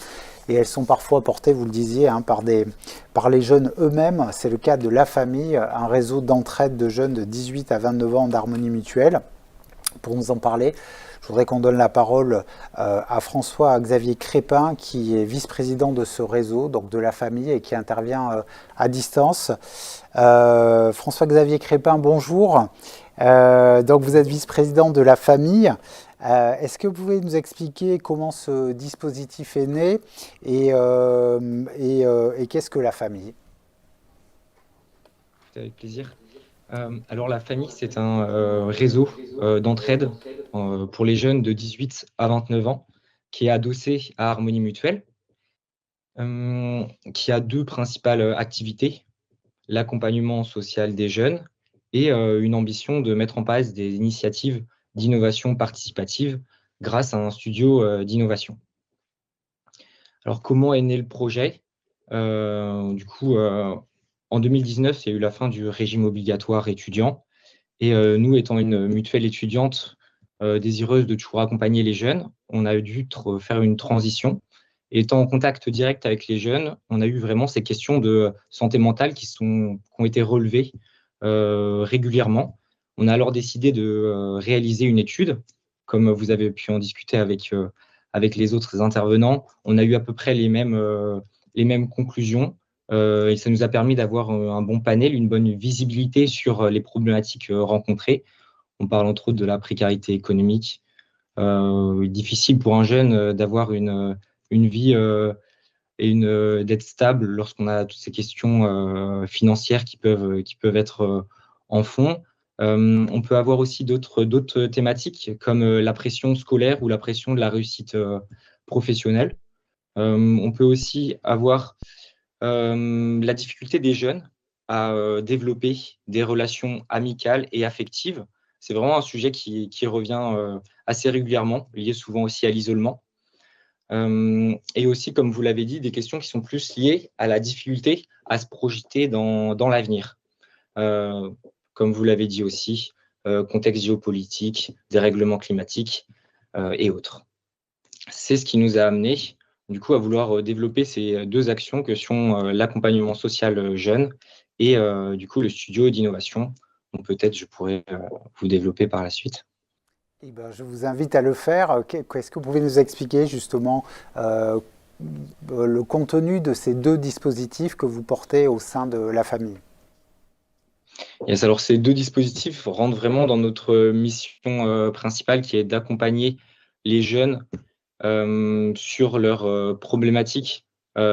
et elles sont parfois portées, vous le disiez, par les jeunes eux-mêmes. C'est le cas de La Famille, un réseau d'entraide de jeunes de 18 à 29 ans d'harmonie mutuelle. Pour nous en parler, je voudrais qu'on donne la parole à François-Xavier Crépin, qui est vice-président de ce réseau, donc de La Famille, et qui intervient à distance. François-Xavier Crépin, bonjour. Donc vous êtes vice-président de La Famille. Est-ce que vous pouvez nous expliquer comment ce dispositif est né et qu'est-ce que La Famille? Avec plaisir. Alors La Famille, c'est un réseau d'entraide pour les jeunes de 18 à 29 ans qui est adossé à Harmonie Mutuelle, qui a deux principales activités: l'accompagnement social des jeunes et une ambition de mettre en place des initiatives d'innovation participative grâce à un studio d'innovation. Alors, comment est né le projet? En 2019, il y a eu la fin du régime obligatoire étudiant, et nous, étant une mutuelle étudiante désireuse de toujours accompagner les jeunes, on a dû faire une transition. Et étant en contact direct avec les jeunes, on a eu vraiment ces questions de santé mentale qui ont été relevées régulièrement. On a alors décidé de réaliser une étude, comme vous avez pu en discuter avec les autres intervenants. On a eu à peu près les mêmes conclusions, et ça nous a permis d'avoir un bon panel, une bonne visibilité sur les problématiques rencontrées. On parle entre autres de la précarité économique. Difficile pour un jeune d'avoir une vie et d'être stable lorsqu'on a toutes ces questions financières qui peuvent être en fond. On peut avoir aussi d'autres thématiques comme la pression scolaire ou la pression de la réussite professionnelle. On peut aussi avoir la difficulté des jeunes à développer des relations amicales et affectives. C'est vraiment un sujet qui revient assez régulièrement, lié souvent aussi à l'isolement. Et aussi, comme vous l'avez dit, des questions qui sont plus liées à la difficulté à se projeter dans l'avenir. Comme vous l'avez dit aussi, contexte géopolitique, dérèglement climatique et autres. C'est ce qui nous a amené du coup à vouloir développer ces deux actions que sont l'accompagnement social jeune et du coup le studio d'innovation. Donc peut-être je pourrais vous développer par la suite. Eh ben, je vous invite à le faire. Est-ce que vous pouvez nous expliquer justement le contenu de ces deux dispositifs que vous portez au sein de la famille? Yes, alors ces deux dispositifs rentrent vraiment dans notre mission principale qui est d'accompagner les jeunes sur leurs problématiques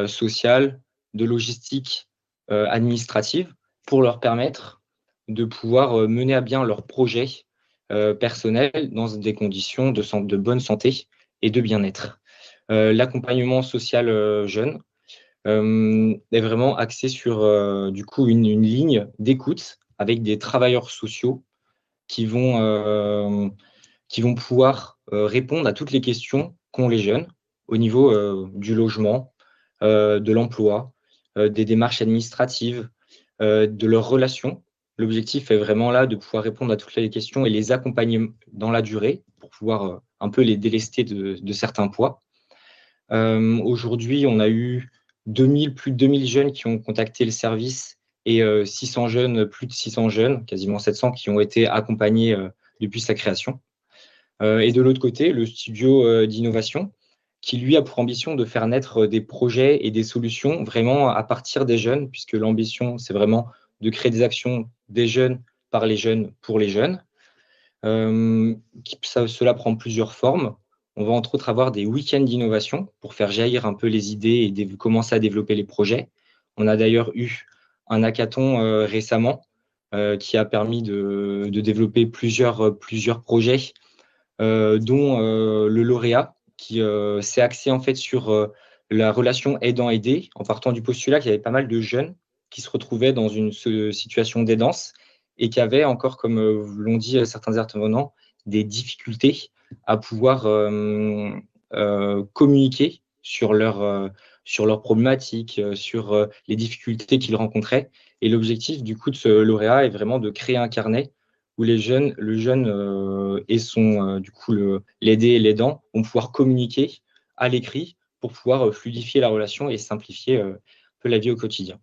sociales, de logistique, administrative, pour leur permettre de pouvoir mener à bien leurs projets personnels dans des conditions de bonne santé et de bien-être. L'accompagnement social jeune est vraiment axé sur du coup une ligne d'écoute avec des travailleurs sociaux qui vont pouvoir répondre à toutes les questions qu'ont les jeunes au niveau du logement, de l'emploi, des démarches administratives, de leurs relations. L'objectif est vraiment là de pouvoir répondre à toutes les questions et les accompagner dans la durée pour pouvoir un peu les délester de certains poids. Aujourd'hui, on a eu plus de 2000 jeunes qui ont contacté le service et 600 jeunes, plus de 600 jeunes, quasiment 700, qui ont été accompagnés depuis sa création. Et de l'autre côté, le studio d'innovation, qui lui a pour ambition de faire naître des projets et des solutions vraiment à partir des jeunes, puisque l'ambition, c'est vraiment de créer des actions des jeunes, par les jeunes, pour les jeunes. Cela prend plusieurs formes. On va entre autres avoir des week-ends d'innovation pour faire jaillir un peu les idées et commencer à développer les projets. On a d'ailleurs eu un hackathon récemment qui a permis de développer plusieurs projets, dont le lauréat qui s'est axé en fait sur la relation aidant-aidé, en partant du postulat qu'il y avait pas mal de jeunes qui se retrouvaient dans une situation d'aidance et qui avaient encore, comme l'ont dit certains intervenants, des difficultés à pouvoir communiquer sur leurs problématiques, sur les difficultés qu'ils rencontraient. Et l'objectif du coup de ce lauréat est vraiment de créer un carnet où le jeune et du coup l'aidé et l'aidant vont pouvoir communiquer à l'écrit pour pouvoir fluidifier la relation et simplifier un peu la vie au quotidien.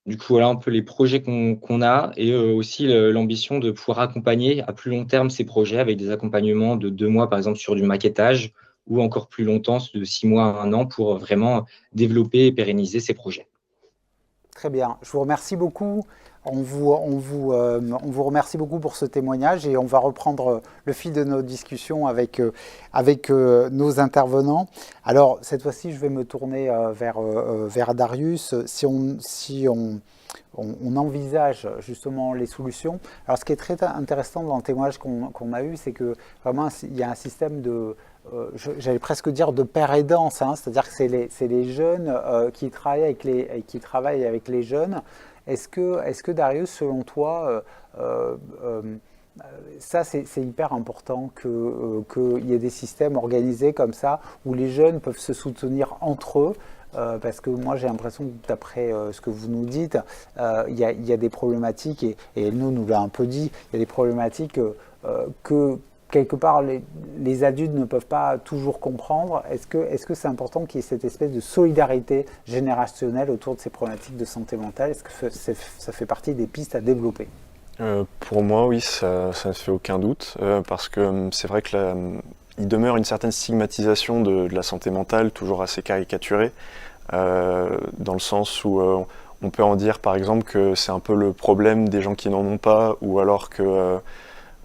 Du coup, voilà un peu les projets qu'on a et aussi l'ambition de pouvoir accompagner à plus long terme ces projets avec des accompagnements de 2 mois, par exemple, sur du maquettage ou encore plus longtemps, de 6 mois à 1 an, pour vraiment développer et pérenniser ces projets. Très bien, je vous remercie beaucoup. On vous remercie beaucoup pour ce témoignage et on va reprendre le fil de nos discussions avec nos intervenants. Alors, cette fois-ci, je vais me tourner vers Darius. Si on envisage justement les solutions. Alors, ce qui est très intéressant dans le témoignage qu'on a eu, c'est que vraiment, il y a un système de, j'allais presque dire de père aidance, hein, c'est-à-dire que c'est les jeunes qui travaillent avec les jeunes. Est-ce que Darius, selon toi, ça c'est hyper important qu'il y ait des systèmes organisés comme ça où les jeunes peuvent se soutenir entre eux? Parce que moi j'ai l'impression que d'après ce que vous nous dites, il y a des problématiques, et nous l'a un peu dit, il y a des problématiques que quelque part les adultes ne peuvent pas toujours comprendre. Est-ce que c'est important qu'il y ait cette espèce de solidarité générationnelle autour de ces problématiques de santé mentale? Est-ce que ça fait partie des pistes à développer? Pour moi, oui, ça ne fait aucun doute, parce que c'est vrai que il demeure une certaine stigmatisation de la santé mentale, toujours assez caricaturée, dans le sens où on peut en dire par exemple que c'est un peu le problème des gens qui n'en ont pas, ou alors que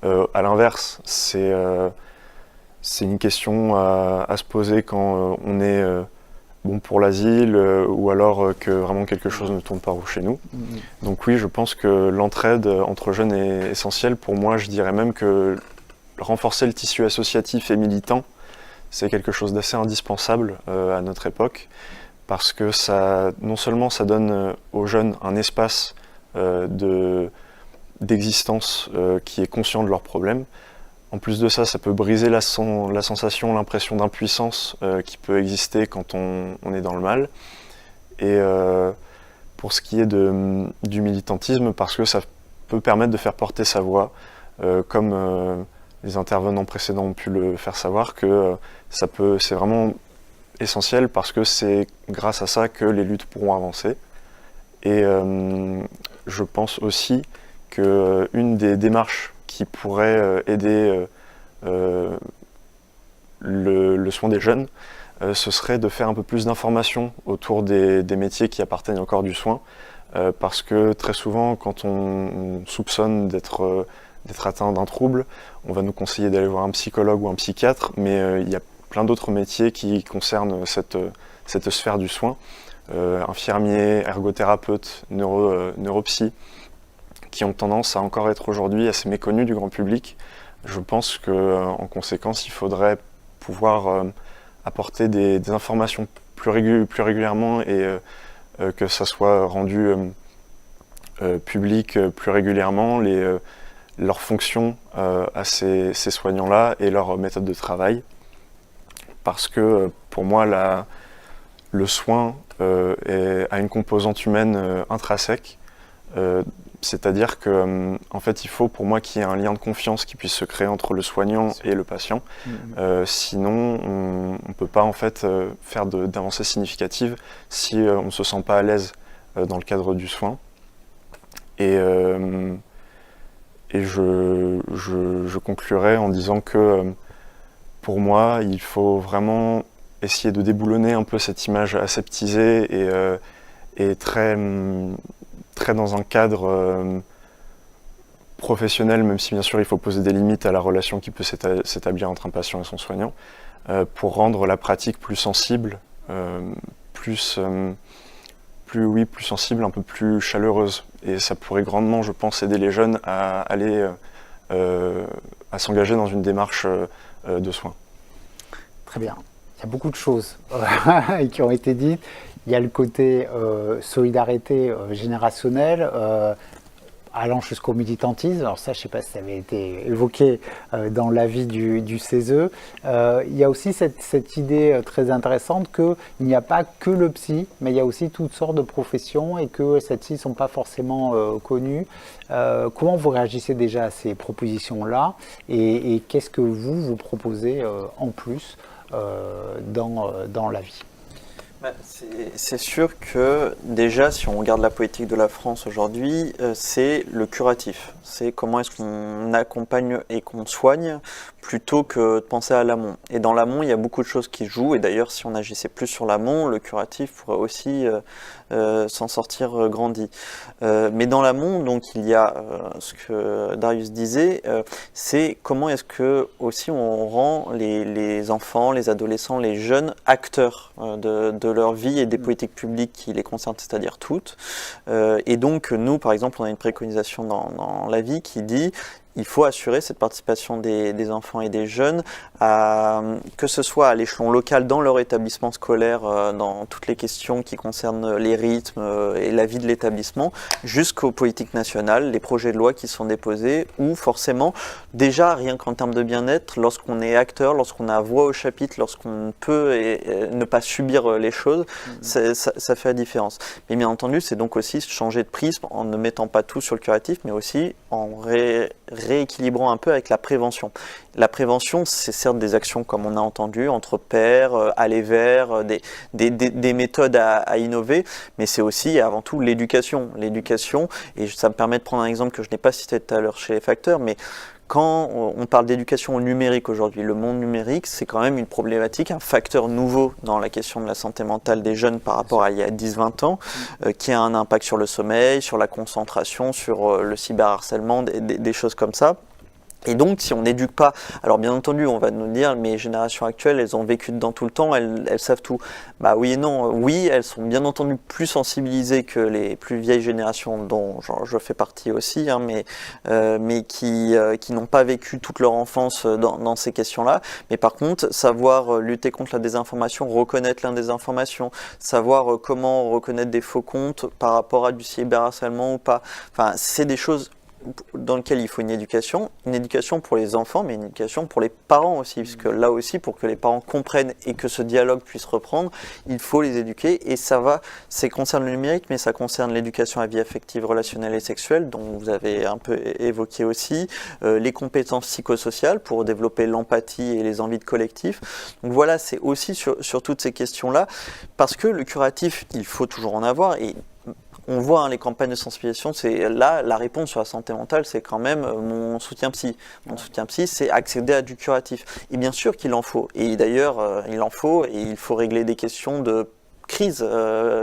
à l'inverse, c'est une question à se poser quand on est bon pour l'asile, ou alors que vraiment quelque chose ne tourne pas rond chez nous. Donc oui, je pense que l'entraide entre jeunes est essentielle. Pour moi, je dirais même que renforcer le tissu associatif et militant, c'est quelque chose d'assez indispensable à notre époque, parce que non seulement ça donne aux jeunes un espace d'existence qui est conscient de leurs problèmes, En plus de ça, ça peut briser la sensation, l'impression d'impuissance qui peut exister quand on est dans le mal. Et pour ce qui est du militantisme, parce que ça peut permettre de faire porter sa voix, comme les intervenants précédents ont pu le faire savoir, que c'est vraiment essentiel parce que c'est grâce à ça que les luttes pourront avancer. Et je pense aussi qu'une des démarches qui pourrait aider le soin des jeunes, ce serait de faire un peu plus d'informations autour des métiers qui appartiennent au corps du soin, parce que très souvent, quand on soupçonne d'être atteint d'un trouble, on va nous conseiller d'aller voir un psychologue ou un psychiatre, mais il y a plein d'autres métiers qui concernent cette sphère du soin, infirmiers, ergothérapeutes, neuropsy, qui ont tendance à encore être aujourd'hui assez méconnus du grand public. Je pense qu'en conséquence, il faudrait pouvoir apporter des informations plus régulièrement et que ça soit rendu public plus régulièrement, leurs fonctions à ces soignants-là et leur méthode de travail. Parce que pour moi, le soin a une composante humaine intrinsèque. C'est-à-dire que, en fait, il faut pour moi qu'il y ait un lien de confiance qui puisse se créer entre le soignant et le patient. Sinon, on ne peut pas en fait faire d'avancées significatives si on ne se sent pas à l'aise dans le cadre du soin. Et je conclurai en disant que pour moi, il faut vraiment essayer de déboulonner un peu cette image aseptisée et très dans un cadre professionnel, même si bien sûr il faut poser des limites à la relation qui peut s'établir entre un patient et son soignant, pour rendre la pratique plus sensible, plus sensible, un peu plus chaleureuse. Et ça pourrait grandement, je pense, aider les jeunes à aller à s'engager dans une démarche de soins. Très bien. Il y a beaucoup de choses qui ont été dites. Il y a le côté solidarité générationnelle, allant jusqu'au militantisme. Alors ça, je ne sais pas si ça avait été évoqué dans l'avis du CESE. Il y a aussi cette idée très intéressante qu'il n'y a pas que le psy, mais il y a aussi toutes sortes de professions et que celles-ci ne sont pas forcément connues. Comment vous réagissez déjà à ces propositions-là et qu'est-ce que vous proposez en plus dans la vie? C'est sûr que déjà, si on regarde la politique de la France aujourd'hui, c'est le curatif. C'est comment est-ce qu'on accompagne et qu'on soigne plutôt que de penser à l'amont. Et dans l'amont, il y a beaucoup de choses qui jouent. Et d'ailleurs, si on agissait plus sur l'amont, le curatif pourrait aussi s'en sortir grandi. Mais dans l'amont, donc, il y a ce que Darius disait, c'est comment est-ce que aussi on rend les enfants, les adolescents, les jeunes acteurs de leur vie et des politiques publiques qui les concernent, c'est-à-dire toutes. Et donc, nous, par exemple, on a une préconisation dans la vie qui dit il faut assurer cette participation des enfants et des jeunes, que ce soit à l'échelon local dans leur établissement scolaire, dans toutes les questions qui concernent les rythmes et la vie de l'établissement, jusqu'aux politiques nationales, les projets de loi qui sont déposés, où forcément, déjà rien qu'en termes de bien-être, lorsqu'on est acteur, lorsqu'on a voix au chapitre, lorsqu'on peut ne pas subir les choses, ça fait la différence. Mais bien entendu, c'est donc aussi changer de prisme en ne mettant pas tout sur le curatif, mais aussi en rééquilibrant un peu avec la prévention. La prévention, c'est certes des actions comme on a entendu, entre pairs, aller vers, des méthodes à innover, mais c'est aussi et avant tout l'éducation. L'éducation, et ça me permet de prendre un exemple que je n'ai pas cité tout à l'heure chez les facteurs, mais quand on parle d'éducation au numérique aujourd'hui, le monde numérique, c'est quand même une problématique, un facteur nouveau dans la question de la santé mentale des jeunes par rapport à il y a 10-20 ans, qui a un impact sur le sommeil, sur la concentration, sur le cyberharcèlement, des choses comme ça. Et donc, si on n'éduque pas, alors bien entendu, on va nous dire, mais les générations actuelles, elles ont vécu dedans tout le temps, elles savent tout. Bah oui et non. Oui, elles sont bien entendu plus sensibilisées que les plus vieilles générations, dont je fais partie aussi, hein, mais qui n'ont pas vécu toute leur enfance dans ces questions-là. Mais par contre, savoir lutter contre la désinformation, reconnaître l'indésinformation, savoir comment reconnaître des faux comptes par rapport à du cyberharcèlement ou pas, enfin, c'est des choses dans lequel il faut une éducation pour les enfants, mais une éducation pour les parents aussi, puisque là aussi, pour que les parents comprennent et que ce dialogue puisse reprendre, il faut les éduquer, et ça concerne le numérique, mais ça concerne l'éducation à la vie affective, relationnelle et sexuelle, dont vous avez un peu évoqué aussi, les compétences psychosociales pour développer l'empathie et les envies de collectif. Donc voilà, c'est aussi sur toutes ces questions-là, parce que le curatif, il faut toujours en avoir, et on voit les campagnes de sensibilisation, c'est là la réponse sur la santé mentale, c'est quand même mon soutien psy. Mon soutien psy, c'est accéder à du curatif. Et bien sûr qu'il en faut. Et d'ailleurs, il en faut, et il faut régler des questions de crise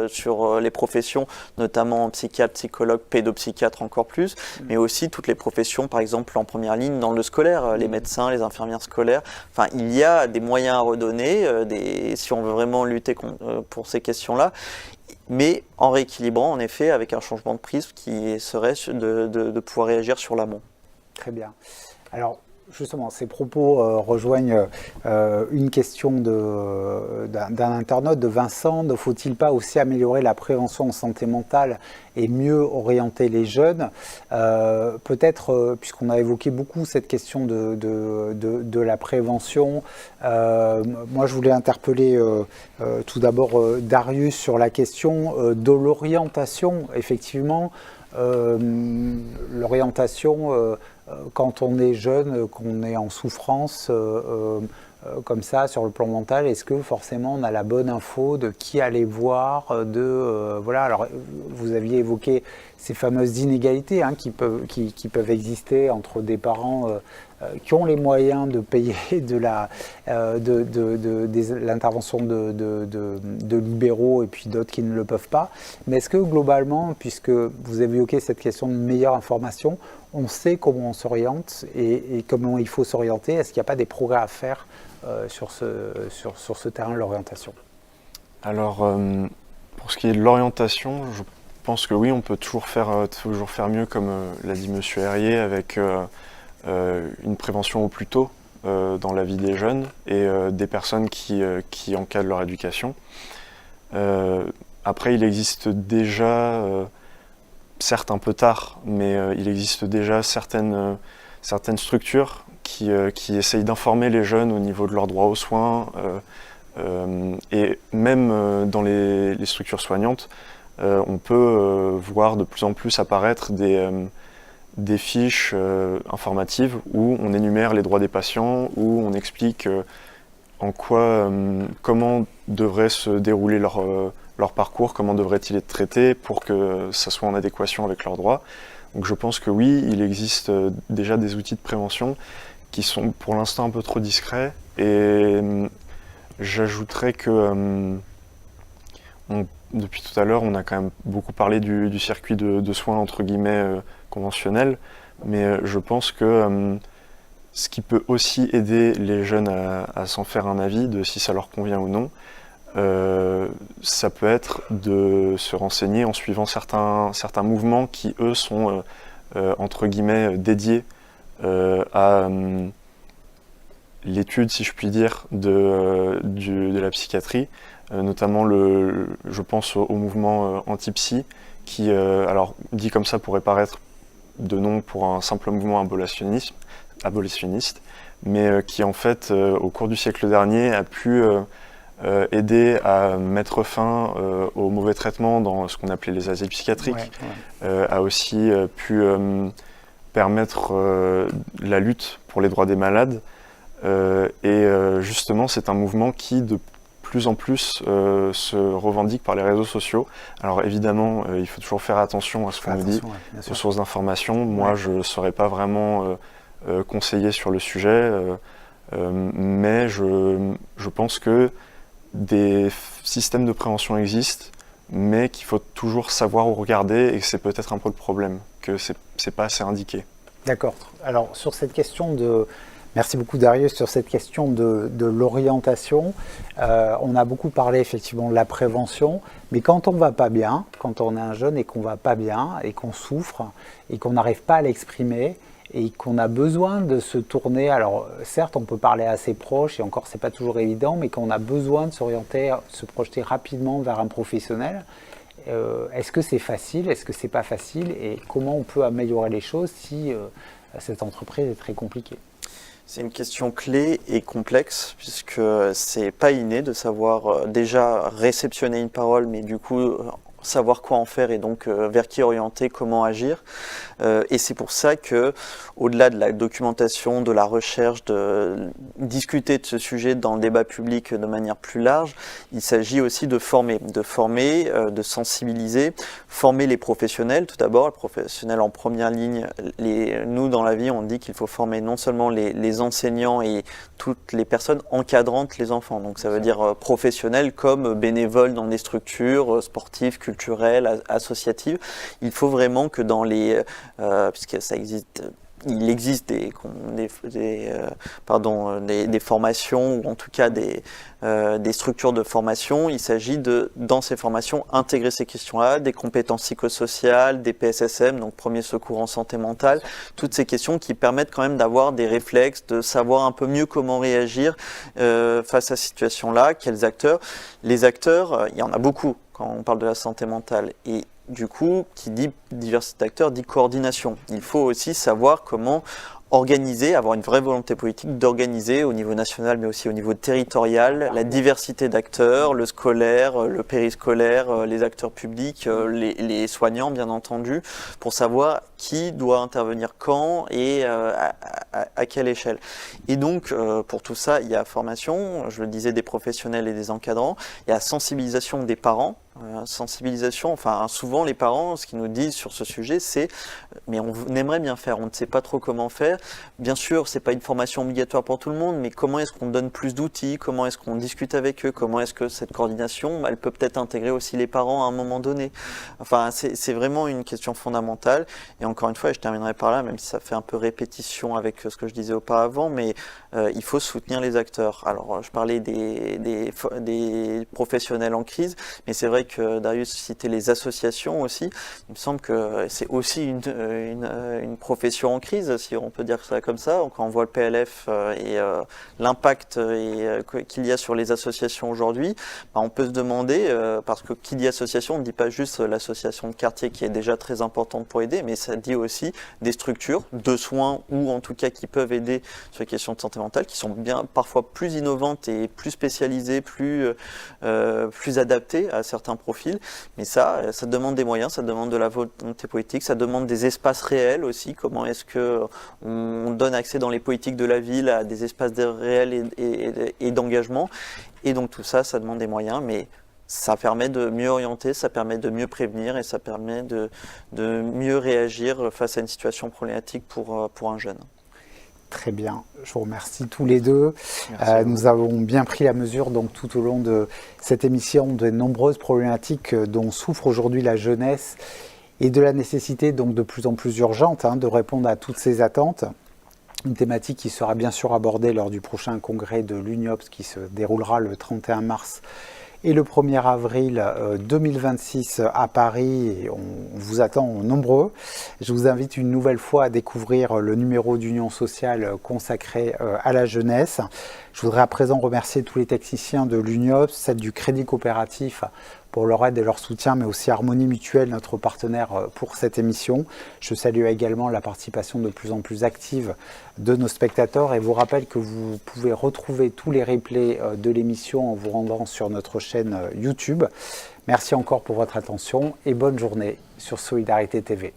sur les professions, notamment psychiatre, psychologue, pédopsychiatre encore plus, mais aussi toutes les professions, par exemple en première ligne dans le scolaire, les médecins, les infirmières scolaires. Enfin, il y a des moyens à redonner, si on veut vraiment lutter pour ces questions-là, mais en rééquilibrant en effet avec un changement de prisme qui serait de pouvoir réagir sur l'amont. Très bien. Alors justement, ces propos rejoignent une question d'un internaute, de Vincent. Ne faut-il pas aussi améliorer la prévention en santé mentale et mieux orienter les jeunes? Peut-être, puisqu'on a évoqué beaucoup cette question de la prévention, moi je voulais interpeller tout d'abord Darius sur la question de l'orientation. Effectivement, l'orientation, quand on est jeune, qu'on est en souffrance comme ça sur le plan mental, est-ce que forcément on a la bonne info de qui aller voir, voilà. Alors vous aviez évoqué ces fameuses inégalités qui peuvent exister entre des parents qui ont les moyens de payer l'intervention de libéraux et puis d'autres qui ne le peuvent pas. Mais est-ce que globalement, puisque vous avez évoqué cette question de meilleure information, on sait comment on s'oriente et comment il faut s'orienter? Est-ce qu'il n'y a pas des progrès à faire sur ce terrain de l'orientation? Alors, pour ce qui est de l'orientation, je pense que oui, on peut toujours faire mieux, comme l'a dit M. Herrier, avec une prévention au plus tôt dans la vie des jeunes et des personnes qui encadrent leur éducation. Après, il existe déjà, certes un peu tard, mais il existe déjà certaines structures qui essayent d'informer les jeunes au niveau de leur droit aux soins, et même dans les structures soignantes, on peut voir de plus en plus apparaître des fiches informatives où on énumère les droits des patients, où on explique comment devrait se dérouler leur parcours, comment devrait-il être traité pour que ça soit en adéquation avec leurs droits. Donc je pense que oui, il existe déjà des outils de prévention qui sont pour l'instant un peu trop discrets, et j'ajouterais que depuis tout à l'heure, on a quand même beaucoup parlé du circuit de soins entre guillemets conventionnel, mais je pense que ce qui peut aussi aider les jeunes à s'en faire un avis de si ça leur convient ou non, ça peut être de se renseigner en suivant certains mouvements qui, eux, sont entre guillemets dédiés à l'étude, si je puis dire, de la psychiatrie, notamment je pense au mouvement anti-psy, qui, alors dit comme ça, pourrait paraître de nom pour un simple mouvement abolitionniste, mais qui en fait, au cours du siècle dernier, a pu aider à mettre fin aux mauvais traitements dans ce qu'on appelait les asiles psychiatriques, a aussi pu permettre la lutte pour les droits des malades, et justement c'est un mouvement qui de plus en plus se revendique par les réseaux sociaux. Alors évidemment, il faut toujours faire attention à ce qu'on nous dit, aux sources d'information. Moi, je ne saurais pas vraiment conseiller sur le sujet, mais je pense que des systèmes de prévention existent, mais qu'il faut toujours savoir où regarder, et que c'est peut-être un peu le problème, que c'est pas assez indiqué. D'accord. Alors sur cette question de... Merci beaucoup Darius. Sur cette question de l'orientation, on a beaucoup parlé effectivement de la prévention, mais quand on ne va pas bien, quand on est un jeune et qu'on ne va pas bien, et qu'on souffre, et qu'on n'arrive pas à l'exprimer, et qu'on a besoin de se tourner, alors certes on peut parler à ses proches, et encore c'est pas toujours évident, mais qu'on a besoin de s'orienter, se projeter rapidement vers un professionnel, Est-ce que c'est facile? Est-ce que c'est pas facile? Et comment on peut améliorer les choses si cette entreprise est très compliquée? C'est une question clé et complexe, puisque c'est pas inné de savoir déjà réceptionner une parole, mais du coup savoir quoi en faire et donc vers qui orienter, comment agir. Et c'est pour ça que, au-delà de la documentation, de la recherche, de discuter de ce sujet dans le débat public de manière plus large, il s'agit aussi de former, de sensibiliser, former les professionnels tout d'abord, les professionnels en première ligne. Nous, dans la vie, on dit qu'il faut former non seulement les enseignants et toutes les personnes encadrantes les enfants. Donc ça veut dire professionnels comme bénévoles dans des structures sportives, culturelles, associatives. Il faut vraiment que dans les... puisque ça existe... Il existe des formations, ou en tout cas des structures de formation. Il s'agit de, dans ces formations, intégrer ces questions-là, des compétences psychosociales, des PSSM, donc premier secours en santé mentale, toutes ces questions qui permettent quand même d'avoir des réflexes, de savoir un peu mieux comment réagir face à cette situation-là, quels acteurs. Les acteurs, il y en a beaucoup quand on parle de la santé mentale. Et du coup, qui dit diversité d'acteurs, dit coordination. Il faut aussi savoir comment organiser, avoir une vraie volonté politique d'organiser au niveau national mais aussi au niveau territorial la diversité d'acteurs, le scolaire, le périscolaire, les acteurs publics, les soignants bien entendu, pour savoir qui doit intervenir quand et à quelle échelle. Et donc pour tout ça, il y a formation, je le disais, des professionnels et des encadrants, il y a sensibilisation des parents. Sensibilisation, enfin souvent les parents, ce qu'ils nous disent sur ce sujet, c'est mais on aimerait bien faire, on ne sait pas trop comment faire. Bien sûr, c'est pas une formation obligatoire pour tout le monde, mais comment est-ce qu'on donne plus d'outils, comment est-ce qu'on discute avec eux, comment est-ce que cette coordination, elle peut peut-être intégrer aussi les parents à un moment donné. Enfin, c'est vraiment une question fondamentale. Et encore une fois, je terminerai par là, même si ça fait un peu répétition avec ce que je disais auparavant, mais il faut soutenir les acteurs. Alors, je parlais des professionnels en crise, mais c'est vrai que Darius citait les associations aussi. Il me semble que c'est aussi une profession en crise, si on peut dire ça comme ça. Quand on voit le PLF et l'impact qu'il y a sur les associations aujourd'hui, on peut se demander, parce que qui dit association, on ne dit pas juste l'association de quartier qui est déjà très importante pour aider, mais ça dit aussi des structures de soins ou en tout cas qui peuvent aider sur les questions de santé mentale, qui sont bien parfois plus innovantes et plus spécialisées, plus adaptées à certains profils. Mais ça demande des moyens, ça demande de la volonté politique, ça demande des espaces réels aussi. Comment est-ce que on donne accès dans les politiques de la ville à des espaces réels et d'engagement. Et donc tout ça, ça demande des moyens, mais ça permet de mieux orienter, ça permet de mieux prévenir et ça permet de mieux réagir face à une situation problématique pour un jeune. Très bien, je vous remercie tous les deux. Nous avons bien pris la mesure donc, tout au long de cette émission de nombreuses problématiques dont souffre aujourd'hui la jeunesse et de la nécessité donc de plus en plus urgente de répondre à toutes ces attentes. Une thématique qui sera bien sûr abordée lors du prochain congrès de l'UNIOPS qui se déroulera le 31 mars et le 1er avril 2026 à Paris. Et on vous attend nombreux. Je vous invite une nouvelle fois à découvrir le numéro d'Union sociale consacré à la jeunesse. Je voudrais à présent remercier tous les techniciens de l'UNIOPS, celle du Crédit Coopératif pour leur aide et leur soutien, mais aussi Harmonie Mutuelle, notre partenaire pour cette émission. Je salue également la participation de plus en plus active de nos spectateurs et vous rappelle que vous pouvez retrouver tous les replays de l'émission en vous rendant sur notre chaîne YouTube. Merci encore pour votre attention et bonne journée sur Solidarité TV.